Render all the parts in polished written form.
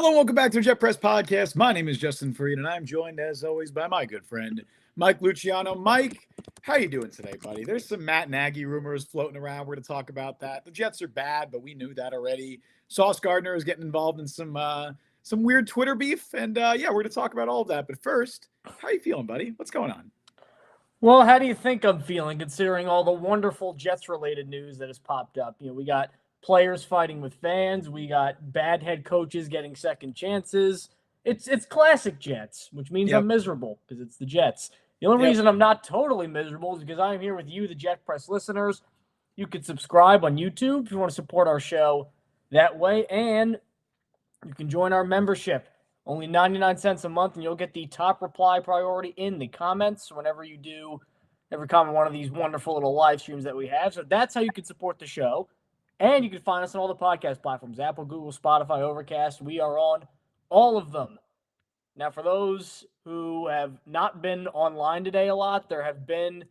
Hello and welcome back to the Jet Press Podcast. My name is Justin Freed, and I'm joined, as always, by my good friend, Mike Luciano. Mike, how you doing today, buddy? There's some Matt Nagy rumors floating around. We're going to talk about that. The Jets are bad, but we knew that already. Sauce Gardner is getting involved in some weird Twitter beef, and we're going to talk about all of that. But first, how you feeling, buddy? What's going on? Well, how do you think I'm feeling, considering all the wonderful Jets-related news that has popped up? We got players fighting with fans. We got bad head coaches getting second chances. It's classic Jets, which means I'm miserable because it's the Jets. The only reason I'm not totally miserable is because I'm here with you, the Jet Press listeners. You can subscribe on YouTube if you want to support our show that way, and you can join our membership. Only 99 cents a month, and you'll get the top reply priority in the comments whenever you do every comment one of these wonderful little live streams that we have. So that's how you can support the show. And you can find us on all the podcast platforms, Apple, Google, Spotify, Overcast. We are on all of them. Now, for those who have not been online today a lot, there have been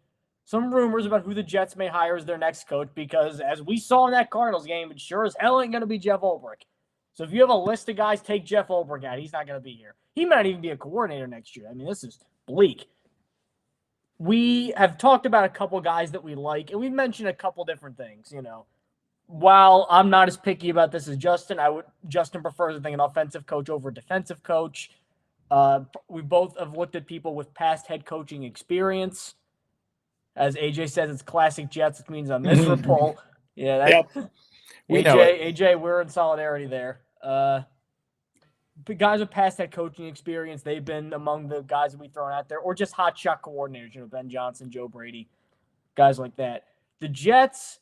some rumors about who the Jets may hire as their next coach, because as we saw in that Cardinals game, it sure as hell ain't going to be Jeff Ulbrich. So if you have a list of guys, take Jeff Ulbrich out. He's not going to be here. He might even be a coordinator next year. I mean, this is bleak. We have talked about a couple guys that we like, and we've mentioned a couple different things, While I'm not as picky about this as Justin, Justin prefers, I think, an offensive coach over a defensive coach. We both have looked at people with past head coaching experience. As AJ says, it's classic Jets, which means I'm miserable. AJ, we're in solidarity there. The guys with past head coaching experience, they've been among the guys that we've thrown out there, or just hot shot coordinators, Ben Johnson, Joe Brady, guys like that. The Jets,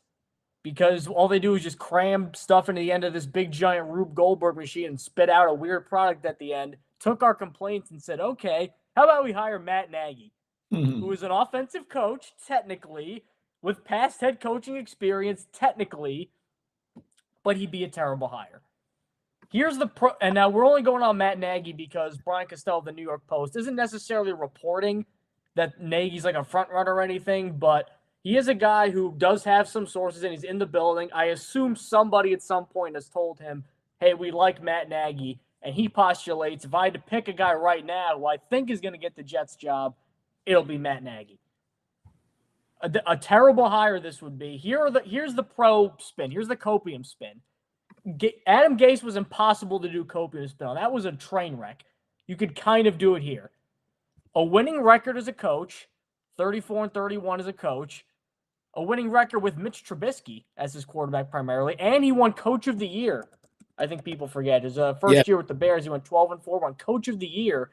because all they do is just cram stuff into the end of this big giant Rube Goldberg machine and spit out a weird product at the end, took our complaints and said, okay, how about we hire Matt Nagy, who is an offensive coach, technically, with past head coaching experience, technically, but he'd be a terrible hire. Here's the and now we're only going on Matt Nagy because Brian Costello of the New York Post isn't necessarily reporting that Nagy's like a front runner or anything, but he is a guy who does have some sources and he's in the building. I assume somebody at some point has told him, hey, we like Matt Nagy, and he postulates if I had to pick a guy right now who I think is going to get the Jets job, it'll be Matt Nagy. A terrible hire this would be. Here's the pro spin. Here's the copium spin. Adam Gase was impossible to do copium spin on. That was a train wreck. You could kind of do it here. A winning record as a coach, 34-31 as a coach, a winning record with Mitch Trubisky as his quarterback primarily, and he won Coach of the Year. I think people forget. His first year with the Bears, he went 12-4, won Coach of the Year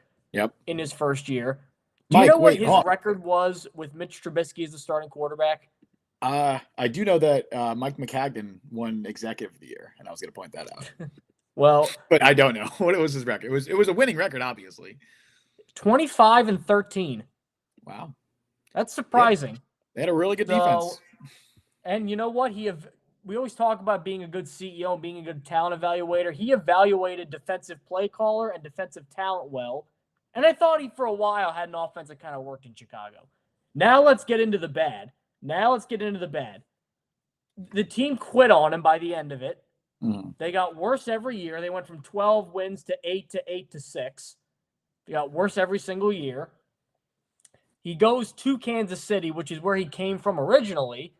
in his first year. Do you know what his record was with Mitch Trubisky as the starting quarterback? I do know that Mike McCagnon won Executive of the Year, and I was going to point that out. Well, but I don't know what was his record. It was a winning record, obviously. 25-13. Wow, that's surprising. They had a really good defense. And you know what? We always talk about being a good CEO and being a good talent evaluator. He evaluated defensive play caller and defensive talent well. And I thought he, for a while, had an offense that kind of worked in Chicago. Now let's get into the bad. The team quit on him by the end of it. They got worse every year. They went from 12 wins to 8 to 6. They got worse every single year. He goes to Kansas City, which is where he came from originally.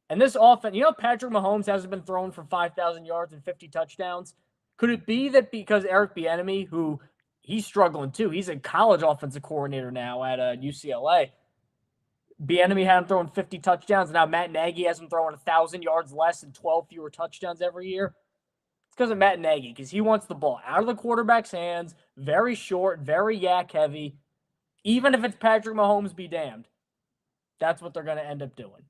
And this offense, Patrick Mahomes hasn't been thrown for 5,000 yards and 50 touchdowns. Could it be that because Eric Bieniemy, who he's struggling too, he's a college offensive coordinator now at UCLA, Bieniemy had him throwing 50 touchdowns, and now Matt Nagy has him throwing 1,000 yards less and 12 fewer touchdowns every year? It's because of Matt Nagy, because he wants the ball out of the quarterback's hands, very short, very yak heavy. Even if it's Patrick Mahomes, be damned. That's what they're going to end up doing.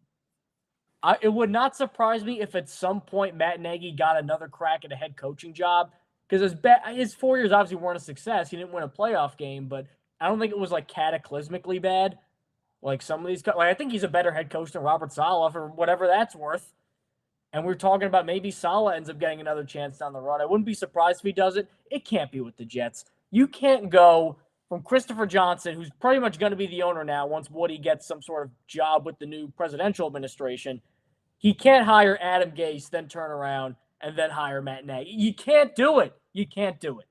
It would not surprise me if at some point Matt Nagy got another crack at a head coaching job, because his 4 years obviously weren't a success. He didn't win a playoff game, but I don't think it was like cataclysmically bad. Like some of these, I think he's a better head coach than Robert Saleh for whatever that's worth. And we're talking about maybe Saleh ends up getting another chance down the road. I wouldn't be surprised if he does it. It can't be with the Jets. You can't go from Christopher Johnson, who's pretty much going to be the owner now once Woody gets some sort of job with the new presidential administration. He can't hire Adam Gase, then turn around and then hire Matt Nagy. You can't do it. You can't do it.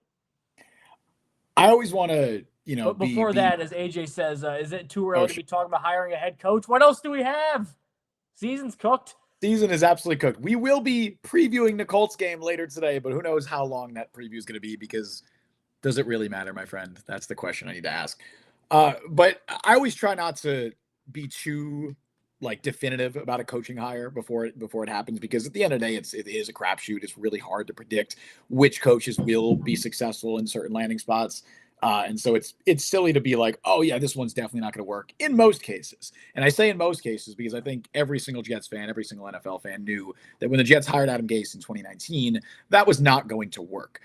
I always want to, But before that, as AJ says, is it too early to be talking about hiring a head coach? What else do we have? Season's cooked. Season is absolutely cooked. We will be previewing the Colts game later today, but who knows how long that preview is going to be, because does it really matter, my friend? That's the question I need to ask. But I always try not to be too definitive about a coaching hire before it happens, because at the end of the day, it is a crapshoot. It's really hard to predict which coaches will be successful in certain landing spots. And so it's silly to be like, oh yeah, this one's definitely not going to work in most cases. And I say in most cases because I think every single Jets fan, every single NFL fan knew that when the Jets hired Adam Gase in 2019, that was not going to work.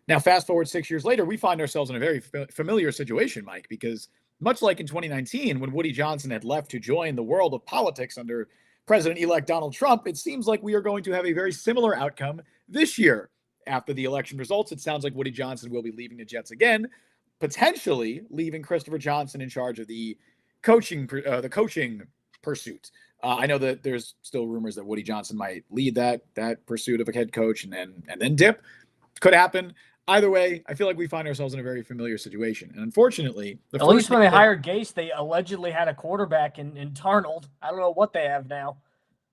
Now, fast forward 6 years later, we find ourselves in a very familiar situation, Mike, because much like in 2019, when Woody Johnson had left to join the world of politics under President-elect Donald Trump, it seems like we are going to have a very similar outcome this year. After the election results, it sounds like Woody Johnson will be leaving the Jets again, potentially leaving Christopher Johnson in charge of the coaching pursuit. I know that there's still rumors that Woody Johnson might lead that pursuit of a head coach and then dip. Could happen. Either way, I feel like we find ourselves in a very familiar situation. And unfortunately, at least when they hired Gase, they allegedly had a quarterback in Darnold. I don't know what they have now.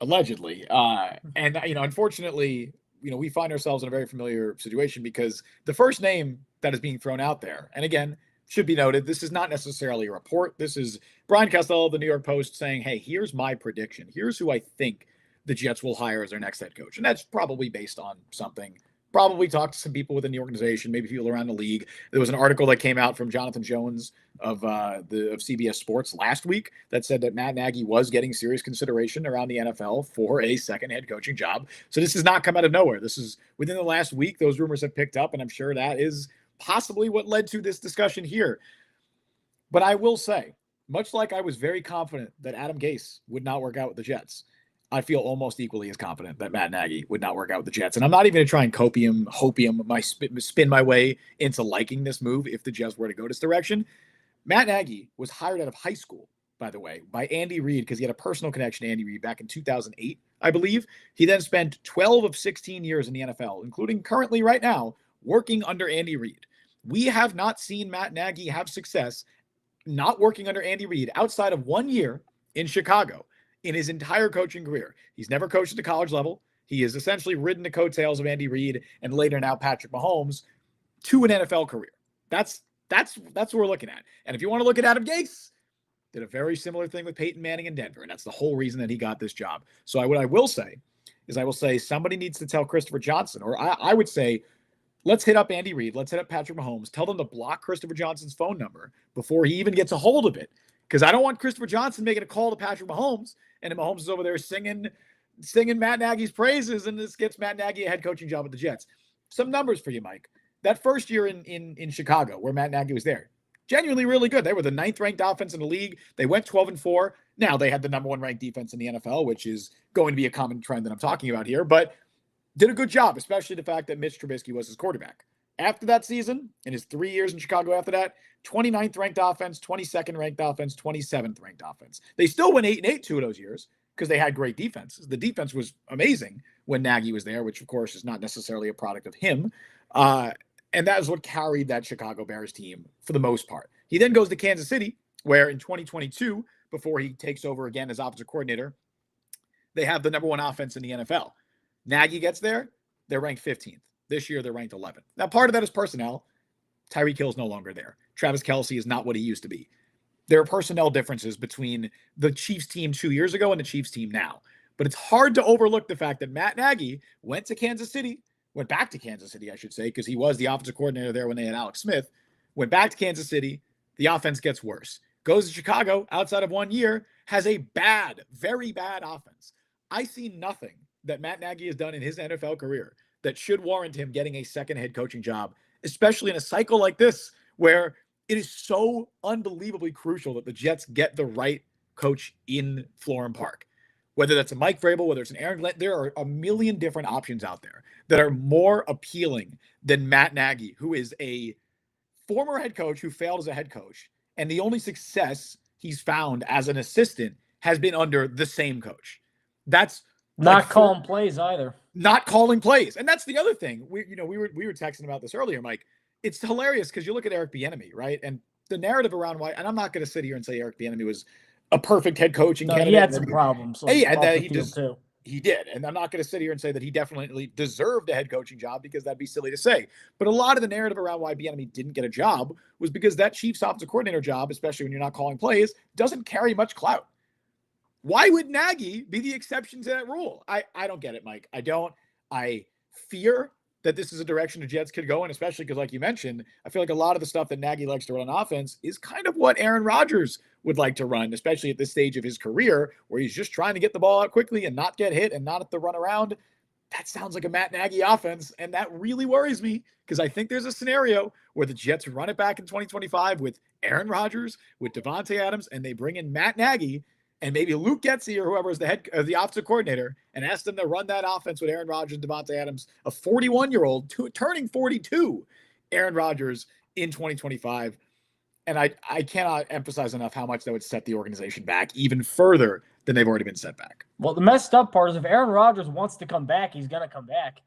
Allegedly. And unfortunately, we find ourselves in a very familiar situation, because the first name that is being thrown out there, and again, should be noted, this is not necessarily a report. This is Brian Costello of the New York Post saying, hey, here's my prediction. Here's who I think the Jets will hire as their next head coach. And that's probably based on something. Probably talked to some people within the organization, maybe people around the league. There was an article that came out from Jonathan Jones of CBS Sports last week that said that Matt Nagy was getting serious consideration around the NFL for a second head coaching job. So this has not come out of nowhere. This is within the last week. Those rumors have picked up, and I'm sure that is possibly what led to this discussion here. But I will say, much like I was very confident that Adam Gase would not work out with the Jets, I feel almost equally as confident that Matt Nagy would not work out with the Jets. And I'm not even going to try and spin my way into liking this move if the Jets were to go this direction. Matt Nagy was hired out of high school, by the way, by Andy Reid, because he had a personal connection to Andy Reid back in 2008, I believe. He then spent 12 of 16 years in the NFL, including currently right now, working under Andy Reid. We have not seen Matt Nagy have success not working under Andy Reid outside of 1 year in Chicago. In his entire coaching career, he's never coached at the college level. He has essentially ridden the coattails of Andy Reid and later now Patrick Mahomes to an NFL career. That's what we're looking at. And if you want to look at Adam Gase, did a very similar thing with Peyton Manning in Denver, and that's the whole reason that he got this job. So what I will say is somebody needs to tell Christopher Johnson, or I would say, let's hit up Andy Reid, let's hit up Patrick Mahomes, tell them to block Christopher Johnson's phone number before he even gets a hold of it. Because I don't want Christopher Johnson making a call to Patrick Mahomes, and then Mahomes is over there singing Matt Nagy's praises, and this gets Matt Nagy a head coaching job with the Jets. Some numbers for you, Mike. That first year in Chicago, where Matt Nagy was there, genuinely really good. They were the 9th-ranked offense in the league. They went 12-4. Now they had the number 1 ranked defense in the NFL, which is going to be a common trend that I'm talking about here, but did a good job, especially the fact that Mitch Trubisky was his quarterback. After that season, in his 3 years in Chicago after that, 29th ranked offense, 22nd ranked offense, 27th ranked offense. They still went 8-8 2 of those years because they had great defenses. The defense was amazing when Nagy was there, which of course is not necessarily a product of him. And that is what carried that Chicago Bears team for the most part. He then goes to Kansas City, where in 2022, before he takes over again as offensive coordinator, they have the number 1 offense in the NFL. Nagy gets there, they're ranked 15th. This year, they're ranked 11th. Now, part of that is personnel. Tyreek Hill's no longer there. Travis Kelce is not what he used to be. There are personnel differences between the Chiefs team 2 years ago and the Chiefs team now. But it's hard to overlook the fact that Matt Nagy went back to Kansas City, I should say, because he was the offensive coordinator there when they had Alex Smith. Went back to Kansas City. The offense gets worse. Goes to Chicago outside of 1 year, has a bad, very bad offense. I see nothing that Matt Nagy has done in his NFL career that should warrant him getting a second head coaching job, especially in a cycle like this, where it is so unbelievably crucial that the Jets get the right coach in Florham Park. Whether that's a Mike Vrabel, whether it's an Aaron Glenn, there are a million different options out there that are more appealing than Matt Nagy, who is a former head coach who failed as a head coach, and the only success he's found as an assistant has been under the same coach. That's not calling plays either. not calling plays. And that's the other thing. We were texting about this earlier, Mike. It's hilarious because you look at Eric Bieniemy, right? And the narrative around why, and I'm not going to sit here and say Eric Bieniemy was a perfect head coaching candidate. He had some problems. Yeah, that he did. And I'm not going to sit here and say that he definitely deserved a head coaching job because that'd be silly to say. But a lot of the narrative around why Bieniemy didn't get a job was because that Chiefs offensive coordinator job, especially when you're not calling plays, doesn't carry much clout. Why would Nagy be the exception to that rule? I don't get it, Mike. I don't. I fear that this is a direction the Jets could go in, especially because, like you mentioned, I feel like a lot of the stuff that Nagy likes to run on offense is kind of what Aaron Rodgers would like to run, especially at this stage of his career where he's just trying to get the ball out quickly and not get hit and not at the run around. That sounds like a Matt Nagy offense, and that really worries me because I think there's a scenario where the Jets run it back in 2025 with Aaron Rodgers, with Devontae Adams, and they bring in Matt Nagy and maybe Luke Getsy or whoever is the offensive coordinator and ask them to run that offense with Aaron Rodgers and Devontae Adams, a 41-year-old turning 42 Aaron Rodgers in 2025. And I cannot emphasize enough how much that would set the organization back even further than they've already been set back. Well, the messed up part is if Aaron Rodgers wants to come back, he's going to come back.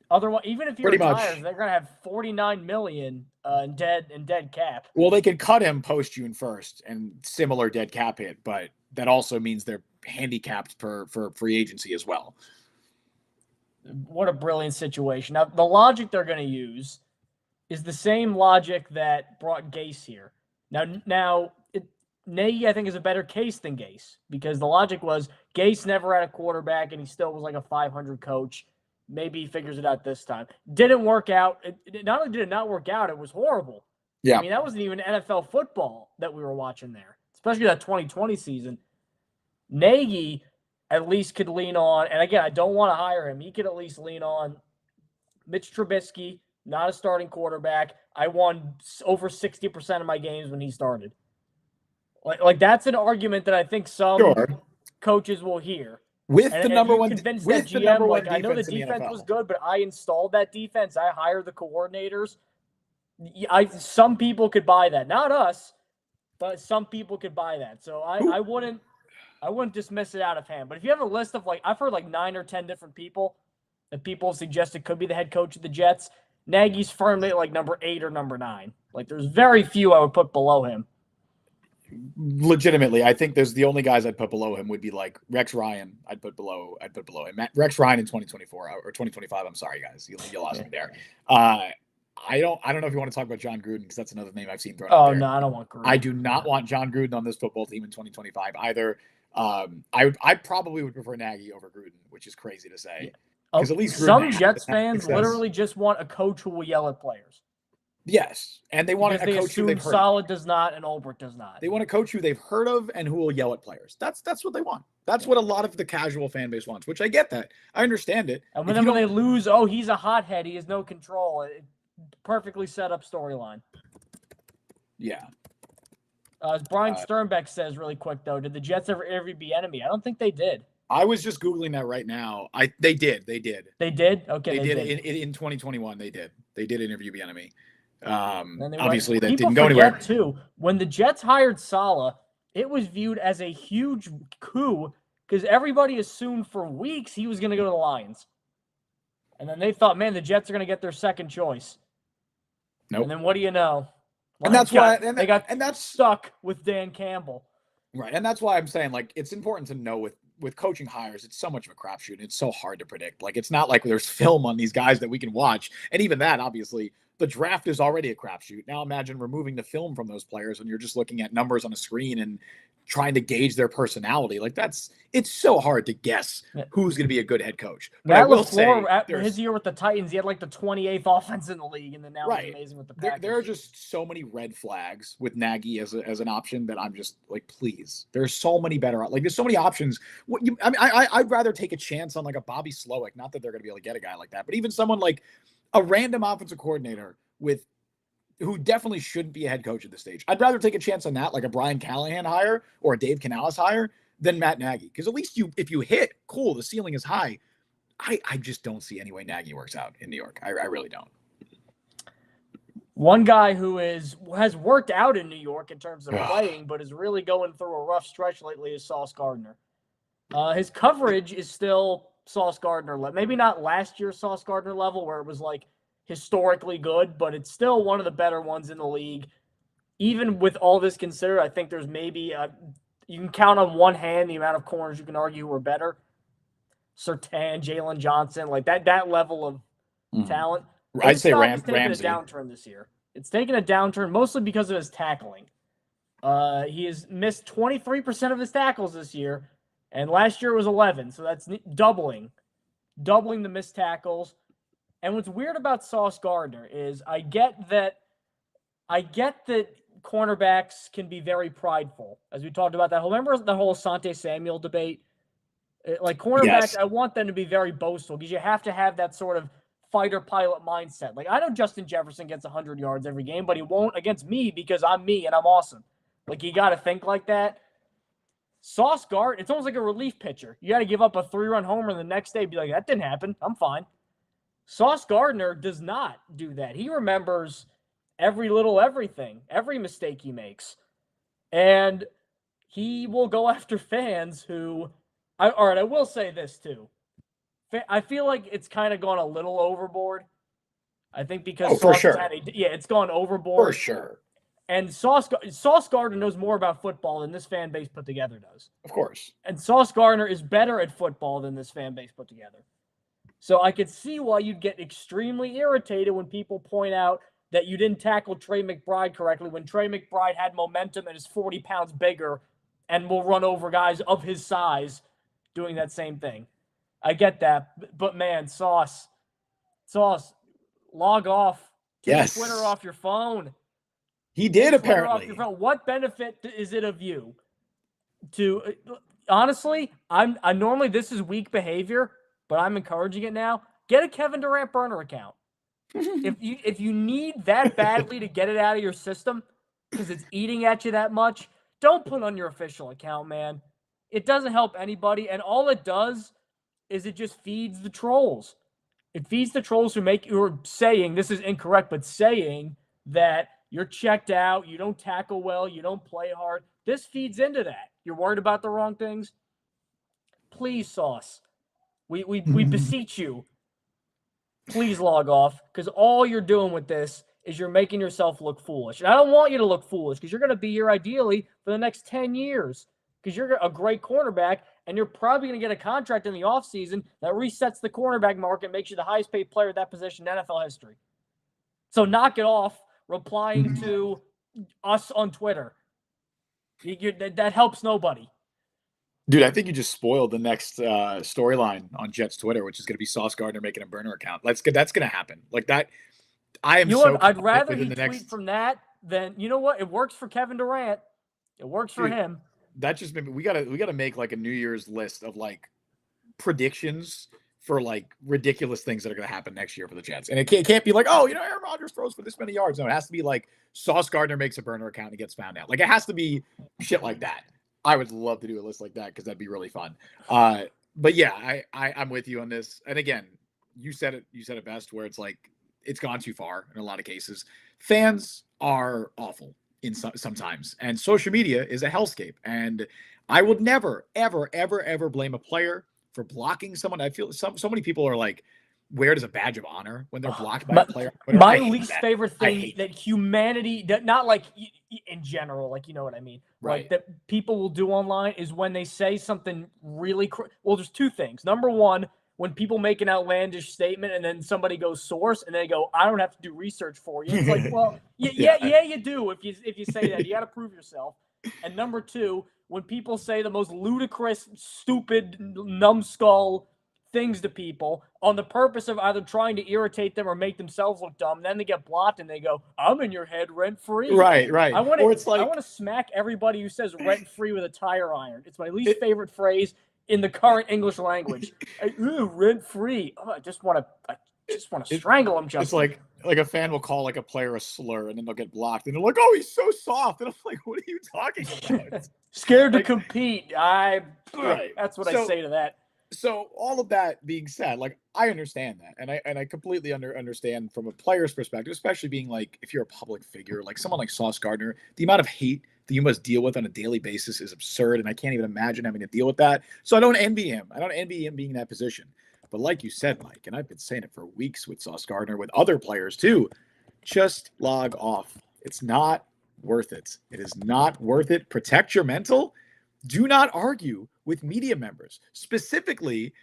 Otherwise, even if he retires, they're going to have $49 million in dead cap. Well, they could cut him post June 1st and similar dead cap hit, but that also means they're handicapped for free agency as well. What a brilliant situation. Now, the logic they're going to use is the same logic that brought Gase here. Now, Nagy, I think, is a better case than Gase because the logic was Gase never had a quarterback and he still was like a 500 coach. Maybe he figures it out this time. Didn't work out. Not only did it not work out, it was horrible. Yeah. I mean, that wasn't even NFL football that we were watching there, especially that 2020 season. Nagy at least could lean on, and again, I don't want to hire him. He could at least lean on Mitch Trubisky, not a starting quarterback. I won over 60% of my games when he started. Like that's an argument that I think some coaches will hear. With the number one, convince that GM, like I know the defense was good, but I installed that defense. I hired the coordinators. Some people could buy that, not us, but some people could buy that. So I wouldn't dismiss it out of hand. But if you have a list of I've heard 9 or 10 different people that people have suggested could be the head coach of the Jets. Nagy's firmly at number 8 or number 9. There's very few I would put below him. Legitimately, I think there's the only guys I'd put below him would be Rex Ryan. I'd put below him. Rex Ryan in 2024 or 2025. I'm sorry, guys, you lost me there. I don't know if you want to talk about John Gruden because that's another name I've seen thrown out there. Oh no, I don't want Gruden. I do not want John Gruden on this football team in 2025 either. I probably would prefer Nagy over Gruden, which is crazy to say. Because at least some Jets fans literally just want a coach who will yell at players. Yes, and they want a coach who they've heard. Solid does not, and Ulbrich does not. They want a coach who they've heard of and who will yell at players. That's what they want. That's what a lot of the casual fan base wants, which I get that. I understand it. And when they lose, he's a hothead. He has no control. Perfectly set up storyline. Yeah. As Brian Sternbeck says really quick, though, did the Jets ever interview Bieniemy? I don't think they did. I was just Googling that right now. They did. They did? Okay. They did. In 2021, they did. They did interview Bieniemy. Obviously, that didn't go anywhere. Too, when the Jets hired Saleh, it was viewed as a huge coup because everybody assumed for weeks he was going to go to the Lions. And then they thought, man, the Jets are going to get their second choice. Nope. And then what do you know? And that's why they got stuck with Dan Campbell. Right. And that's why I'm saying, it's important to know with coaching hires, it's so much of a crapshoot. It's so hard to predict. It's not like there's film on these guys that we can watch. And even that, obviously, the draft is already a crapshoot. Now imagine removing the film from those players and you're just looking at numbers on a screen and trying to gauge their personality. It's so hard to guess who's going to be a good head coach. But Matt LaFleur, after his year with the Titans, he had the 28th offense in the league, and then now he's amazing with the Packers. There are just so many red flags with Nagy as an option that I'm just please. There's so many better. There's so many options. I'd rather take a chance on a Bobby Slowick. Not that they're going to be able to get a guy like that, but even someone like a random offensive coordinator who definitely shouldn't be a head coach at this stage. I'd rather take a chance on that, like a Brian Callahan hire or a Dave Canales hire, than Matt Nagy. Because at least if you hit, cool, the ceiling is high. I just don't see any way Nagy works out in New York. I really don't. One guy who has worked out in New York in terms of playing, but is really going through a rough stretch lately is Sauce Gardner. His coverage is still Sauce Gardner level. Maybe not last year's Sauce Gardner level where it was like historically good, but it's still one of the better ones in the league. Even with all this considered, I think there's maybe you can count on one hand the amount of corners you can argue were better. Surtain, Jalen Johnson, like that level of talent. I'd say Ramsey. Ramsey. It's taken a downturn this year. It's taken a downturn mostly because of his tackling. He has missed 23% of his tackles this year, and last year was 11. So that's doubling the missed tackles. And what's weird about Sauce Gardner is I get that cornerbacks can be very prideful, as we talked about that. Remember the whole Asante Samuel debate? Like cornerbacks, yes. I want them to be very boastful because you have to have that sort of fighter pilot mindset. Like I know Justin Jefferson gets 100 yards every game, but he won't against me because I'm me and I'm awesome. Like you got to think like that. Sauce Gardner, it's almost like a relief pitcher. You got to give up a 3-run homer and the next day be like, that didn't happen. I'm fine. Sauce Gardner does not do that. He remembers every little everything, every mistake he makes. And he will go after fans who, all right, I will say this too. I feel like it's kind of gone a little overboard. I think because for sure. It's gone overboard. For sure. And Sauce Gardner knows more about football than this fan base put together does. Of course. And Sauce Gardner is better at football than this fan base put together. So I could see why you'd get extremely irritated when people point out that you didn't tackle Trey McBride correctly when Trey McBride had momentum and is 40 pounds bigger and will run over guys of his size doing that same thing. I get that. But man, Sauce, log off. Take Twitter off your phone. He did, apparently. What benefit is it of you to honestly, I normally this is weak behavior, but I'm encouraging it now. Get a Kevin Durant burner account. If you need that badly to get it out of your system because it's eating at you that much, don't put on your official account, man. It doesn't help anybody, and all it does is it just feeds the trolls. It feeds the trolls who are saying this is incorrect, but saying that you're checked out, you don't tackle well, you don't play hard. This feeds into that. You're worried about the wrong things? Please, Sauce. We beseech you. Please log off, because all you're doing with this is you're making yourself look foolish. And I don't want you to look foolish, because you're going to be here ideally for the next 10 years, because you're a great cornerback, and you're probably going to get a contract in the offseason that resets the cornerback market, makes you the highest paid player at that position in NFL history. So knock it off replying to us on Twitter. That helps nobody. Dude, I think you just spoiled the next storyline on Jets Twitter, which is going to be Sauce Gardner making a burner account. That's going to happen. Like that. I'd rather he tweet from that than, you know what? It works for Kevin Durant. It works for him. That just we gotta make like a New Year's list of like predictions for like ridiculous things that are going to happen next year for the Jets. And it can't be like, oh, Aaron Rodgers throws for this many yards. No, it has to be like Sauce Gardner makes a burner account and gets found out. Like it has to be shit like that. I would love to do a list like that because that'd be really fun. But yeah, I'm with you on this. And again, you said it best, where it's like it's gone too far in a lot of cases. Fans are awful sometimes, and social media is a hellscape. And I would never, ever, ever, ever blame a player for blocking someone. I feel so many people are like, wear it as a badge of honor when they're blocked by a player. My least favorite thing that humanity, not like in general, like, you know what I mean? Right. Like, that people will do online is when they say something really, well, there's two things. Number one, when people make an outlandish statement and then somebody goes source and they go, I don't have to do research for you. It's like, well, yeah, you do. If you say that, you got to prove yourself. And number two, when people say the most ludicrous, stupid, numbskull things to people on the purpose of either trying to irritate them or make themselves look dumb, then they get blocked and they go, I'm in your head rent free. Right. I want to smack everybody who says rent free with a tire iron. It's my least favorite phrase in the current English language. Rent free. Oh, I just want to strangle him. It's like a fan will call like a player a slur and then they'll get blocked and they're like, oh, he's so soft. And I'm like, what are you talking about? Scared to compete. That's what I say to that. So all of that being said, like I understand that, and I completely understand from a player's perspective, especially being like if you're a public figure, like someone like Sauce Gardner, the amount of hate you must deal with on a daily basis is absurd, and I can't even imagine having to deal with that. So I don't envy him. I don't envy him being in that position. But like you said, Mike, and I've been saying it for weeks with Sauce Gardner, with other players too, just log off. It's not worth it. It is not worth it. Protect your mental. Do not argue with media members, specifically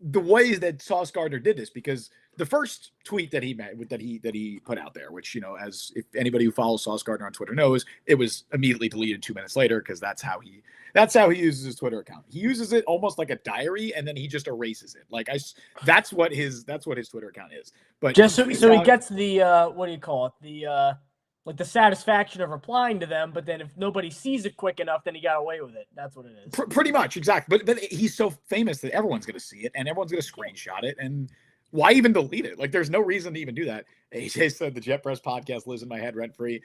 the ways that Sauce Gardner did this, because the first tweet that he made, that he put out there, which, as if anybody who follows Sauce Gardner on Twitter knows, it was immediately deleted 2 minutes later, because that's how he uses his Twitter account. He uses it almost like a diary, and then he just erases it. That's what his Twitter account is. But just so he gets the what do you call it? The like the satisfaction of replying to them, but then if nobody sees it quick enough, then he got away with it. That's what it is. Pretty much, exactly. But he's so famous that everyone's going to see it, and everyone's going to screenshot it, and why even delete it? Like, there's no reason to even do that. AJ said the Jet Press podcast lives in my head rent free.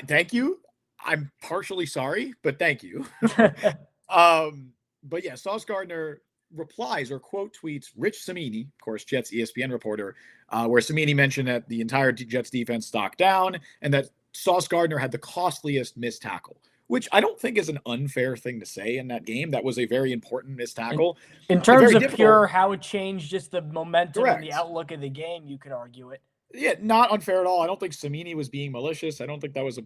Thank you. I'm partially sorry, but thank you. But yeah, Sauce Gardner replies or quote tweets Rich Cimini, of course, Jets ESPN reporter, where Cimini mentioned that the entire Jets defense stocked down and that Sauce Gardner had the costliest missed tackle, which I don't think is an unfair thing to say in that game. That was a very important missed tackle. In terms of pure how it changed just the momentum Correct. and the outlook of the game, you could argue it. Yeah, not unfair at all. I don't think Cimini was being malicious. I don't think that was an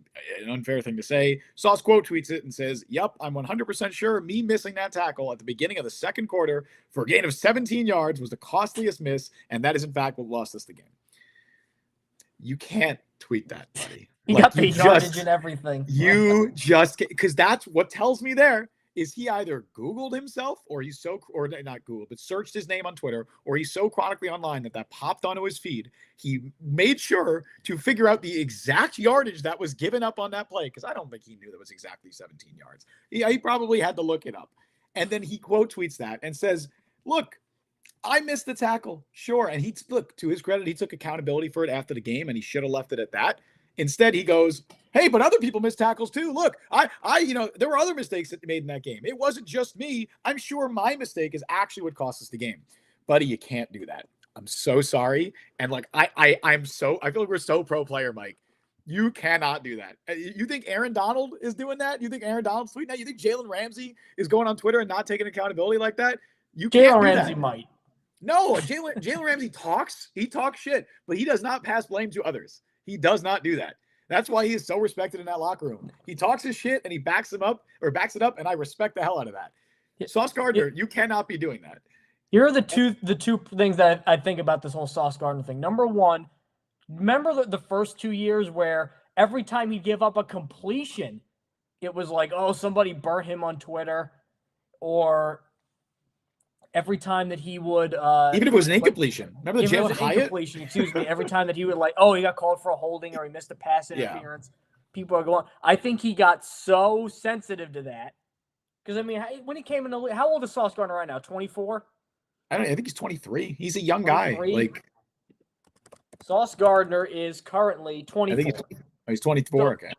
unfair thing to say. Sauce quote tweets it and says, "Yep, I'm 100% sure me missing that tackle at the beginning of the second quarter for a gain of 17 yards was the costliest miss, and that is in fact what lost us the game." You can't tweet that, buddy. He got the yardage and everything. You just, because that's what tells me there is he either Googled himself or not Googled, but searched his name on Twitter, or he's so chronically online that popped onto his feed. He made sure to figure out the exact yardage that was given up on that play, because I don't think he knew that was exactly 17 yards. He probably had to look it up. And then he quote tweets that and says, "Look, I missed the tackle. Sure." And to his credit, he took accountability for it after the game, and he should have left it at that. Instead, he goes, "Hey, but other people missed tackles too. Look, there were other mistakes that they made in that game. It wasn't just me. I'm sure my mistake is actually what cost us the game." Buddy, you can't do that. I'm so sorry. And I feel like we're so pro player, Mike. You cannot do that. You think Aaron Donald is doing that? You think Aaron Donald's tweeting that? You think Jalen Ramsey is going on Twitter and not taking accountability like that? You can't do that. Jalen Ramsey might. No, Jalen Ramsey talks. He talks shit, but he does not pass blame to others. He does not do that. That's why he is so respected in that locker room. He talks his shit and he backs it up, and I respect the hell out of that. Sauce Gardner, you cannot be doing that. Here are the two things that I think about this whole Sauce Gardner thing. Number one, remember the first 2 years where every time he'd give up a completion, it was like, oh, somebody burnt him on Twitter, or every time that he would even if it was an incompletion. Remember the Jalen Hyatt? Incompletion, excuse me. Every time that he would he got called for a holding or he missed a pass interference, people are going. I think he got so sensitive to that. Because, I mean, when he came in the league, how old is Sauce Gardner right now? 24? I think he's 23. He's a young 23? Guy. Sauce Gardner is currently 24. I think he's 24. So, okay.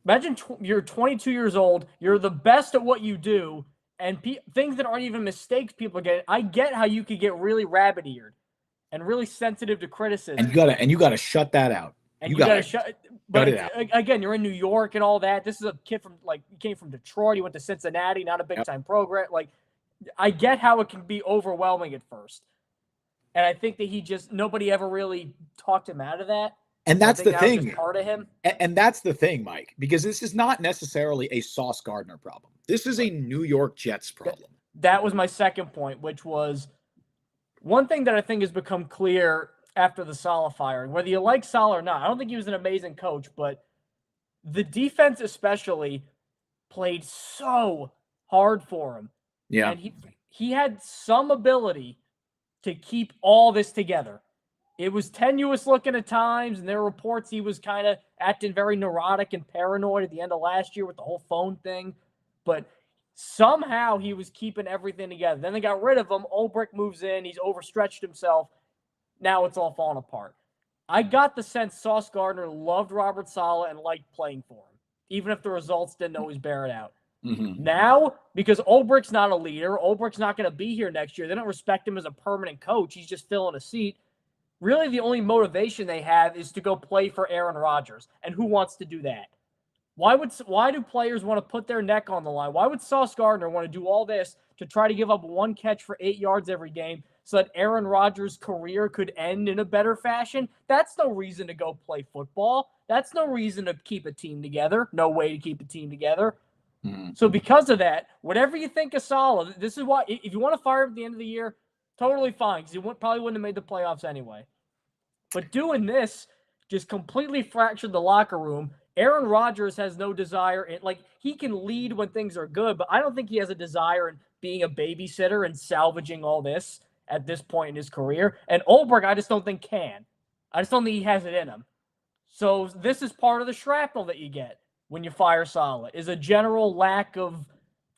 Imagine you're 22 years old. You're the best at what you do. And things that aren't even mistakes people get. I get how you could get really rabbit-eared and really sensitive to criticism. And you gotta shut that out. And you gotta shut it out. Again, you're in New York and all that. This is a kid he came from Detroit. He went to Cincinnati, not a big-time program. I get how it can be overwhelming at first. And I think that nobody ever really talked him out of that. And that's the thing. Was just part of him. And that's the thing, Mike, because this is not necessarily a Sauce Gardner problem. This is a New York Jets problem. That was my second point, which was one thing that I think has become clear after the Saleh firing, whether you like Saleh or not. I don't think he was an amazing coach, but the defense especially played so hard for him. Yeah. And he had some ability to keep all this together. It was tenuous looking at times, and there were reports he was kind of acting very neurotic and paranoid at the end of last year with the whole phone thing. But somehow he was keeping everything together. Then they got rid of him. Ulbrich moves in. He's overstretched himself. Now it's all falling apart. I got the sense Sauce Gardner loved Robert Saleh and liked playing for him, even if the results didn't always bear it out. Mm-hmm. Now, because Ulbrich's not a leader, Ulbrich's not going to be here next year. They don't respect him as a permanent coach. He's just filling a seat. Really, the only motivation they have is to go play for Aaron Rodgers. And who wants to do that? Why do players want to put their neck on the line? Why would Sauce Gardner want to do all this to try to give up one catch for 8 yards every game so that Aaron Rodgers' career could end in a better fashion? That's no reason to go play football. That's no reason to keep a team together. No way to keep a team together. Mm-hmm. So because of that, whatever you think of Saleh, this is why, if you want to fire him at the end of the year, totally fine, because he probably wouldn't have made the playoffs anyway. But doing this just completely fractured the locker room. Aaron Rodgers has no desire. He can lead when things are good, but I don't think he has a desire in being a babysitter and salvaging all this at this point in his career. And Ulbrich, I just don't think can. I just don't think he has it in him. So this is part of the shrapnel that you get when you fire Saleh, is a general lack of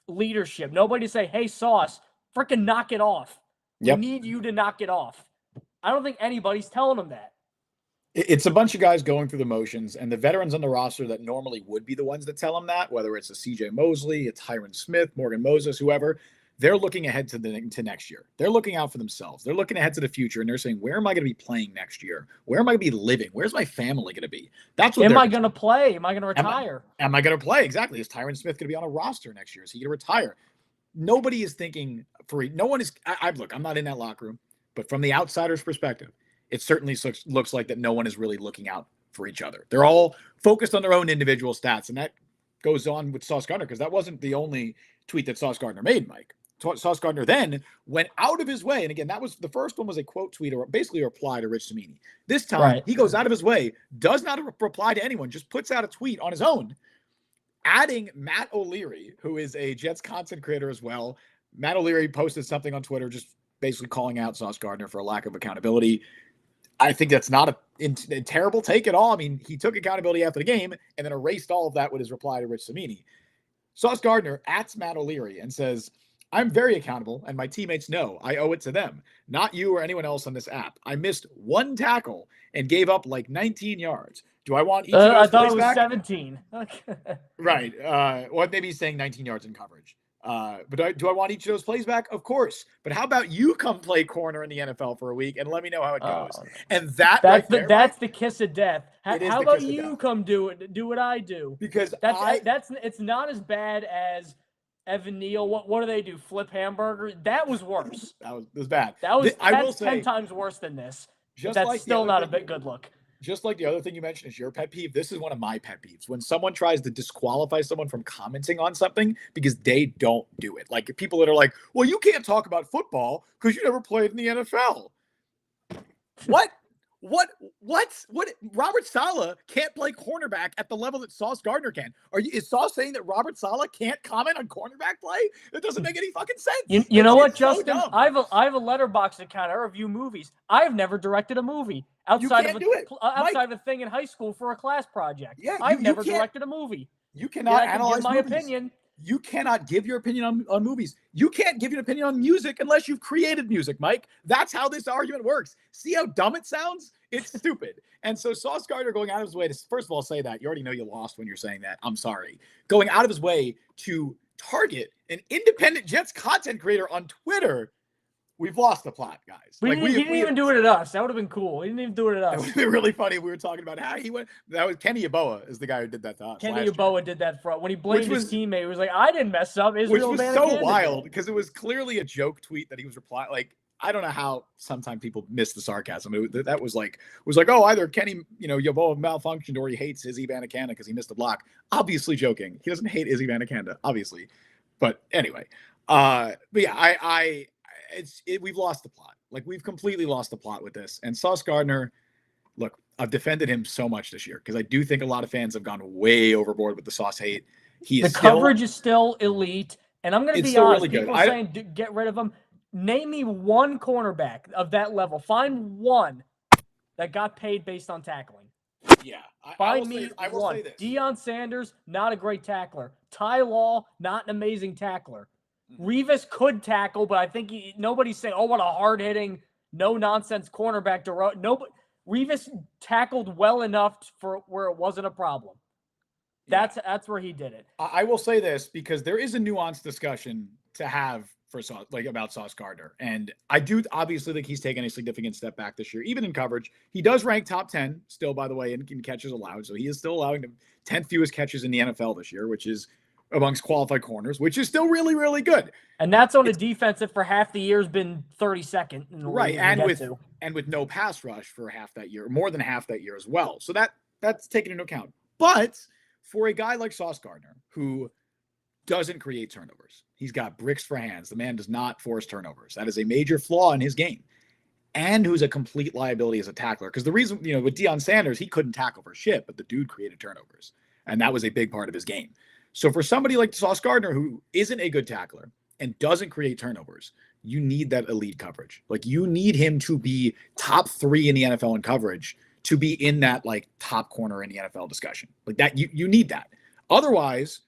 leadership. Nobody say, hey, Sauce, freaking knock it off. Yep. We need you to knock it off. I don't think anybody's telling him that. It's a bunch of guys going through the motions, and the veterans on the roster that normally would be the ones that tell them that, whether it's a CJ Mosley, it's Tyron Smith, Morgan Moses, whoever, they're looking ahead to next year. They're looking out for themselves. They're looking ahead to the future, and they're saying, where am I going to be playing next year? Where am I going to be living? Where's my family going to be? That's what. Am I going to play? Am I going to retire? Am I going to play? Exactly. Is Tyron Smith going to be on a roster next year? Is he going to retire? Nobody is thinking no one is. Look, I'm not in that locker room, but from the outsider's perspective, it certainly looks like that no one is really looking out for each other. They're all focused on their own individual stats, and that goes on with Sauce Gardner, because that wasn't the only tweet that Sauce Gardner made, Mike. Sauce Gardner then went out of his way, and again, that was the first one was a quote tweet or basically a reply to Rich Cimini. This time, He goes out of his way, does not reply to anyone, just puts out a tweet on his own, adding Matt O'Leary, who is a Jets content creator as well. Matt O'Leary posted something on Twitter just basically calling out Sauce Gardner for a lack of accountability. I think that's not a terrible take at all. I mean, he took accountability after the game and then erased all of that with his reply to Rich Cimini. Sauce Gardner @ Matt O'Leary and says, I'm very accountable, and my teammates know I owe it to them, not you or anyone else on this app. I missed one tackle and gave up like 19 yards. Do I want each of those I thought plays it was back? 17. Right. Well, maybe he's saying 19 yards in coverage. But do I want each of those plays back? Of course. But how about you come play corner in the NFL for a week and let me know how it goes? And that's the kiss of death. How about you come do what I do? Because it's not as bad as Evan Neal. What do they do? Flip hamburger? That was worse. That was bad. That's 10 times worse than this. That's still not a bit good look. Just like the other thing you mentioned is your pet peeve, this is one of my pet peeves. When someone tries to disqualify someone from commenting on something because they don't do it. Like people that are like, well, you can't talk about football because you never played in the NFL. What? Robert Saleh can't play cornerback at the level that Sauce Gardner can. Is Sauce saying that Robert Saleh can't comment on cornerback play? That doesn't make any fucking sense. You know what, Justin? So I have a letterbox account. I review movies. I've never directed a movie outside of a thing in high school for a class project. Yeah, I've never directed a movie. You cannot analyze my movies. opinion. You cannot give your opinion on movies. You can't give your opinion on music unless you've created music, Mike. That's how this argument works. See how dumb it sounds? It's stupid. And so Sauce Gardner going out of his way to, first of all, say that. You already know you lost when you're saying that. I'm sorry. Going out of his way to target an independent Jets content creator on Twitter. We've lost the plot, guys. He didn't even do it at us. That would have been cool. He didn't even do it at us. It would have been really funny if we were talking about how he went. That was Kenny Yeboah is the guy who did that to us. Kenny Yeboah did that when he blamed his teammate. He was like, I didn't mess up. Which was so wild because it was clearly a joke tweet that he was replying. Like, I don't know how sometimes people miss the sarcasm. That was like, oh, either Kenny, Yeboah malfunctioned or he hates Izzy Banacanda because he missed a block. Obviously joking. He doesn't hate Izzy Banacanda, obviously. But anyway, but yeah, we've lost the plot. Like, we've completely lost the plot with this. And Sauce Gardner, look, I've defended him so much this year because I do think a lot of fans have gone way overboard with the Sauce hate. Coverage is still elite. And I'm going to be honest, really people saying get rid of him. Name me one cornerback of that level. Find one that got paid based on tackling. Yeah. I will say this. Deion Sanders, not a great tackler. Ty Law, not an amazing tackler. Revis could tackle, but I think nobody's saying, oh, what a hard-hitting, no-nonsense cornerback. Revis tackled well enough for where it wasn't a problem. That's where he did it. I will say this because there is a nuanced discussion to have about Sauce Gardner. And I do obviously think he's taken a significant step back this year, even in coverage. He does rank top 10 still, by the way, in catches allowed. So he is still allowing the 10th fewest catches in the NFL this year, which is amongst qualified corners, which is still really, really good. And that's on a defense that for half the year has been 32nd. Right. And with no pass rush for half that year, more than half that year as well. So that's taken into account. But for a guy like Sauce Gardner, who doesn't create turnovers, he's got bricks for hands. The man does not force turnovers. That is a major flaw in his game. And who's a complete liability as a tackler. Because the reason, with Deion Sanders, he couldn't tackle for shit, but the dude created turnovers. And that was a big part of his game. So for somebody like Sauce Gardner, who isn't a good tackler and doesn't create turnovers, you need that elite coverage. Like, you need him to be top 3 in the NFL in coverage to be in that top corner in the NFL discussion. Like that, you need that. Otherwise,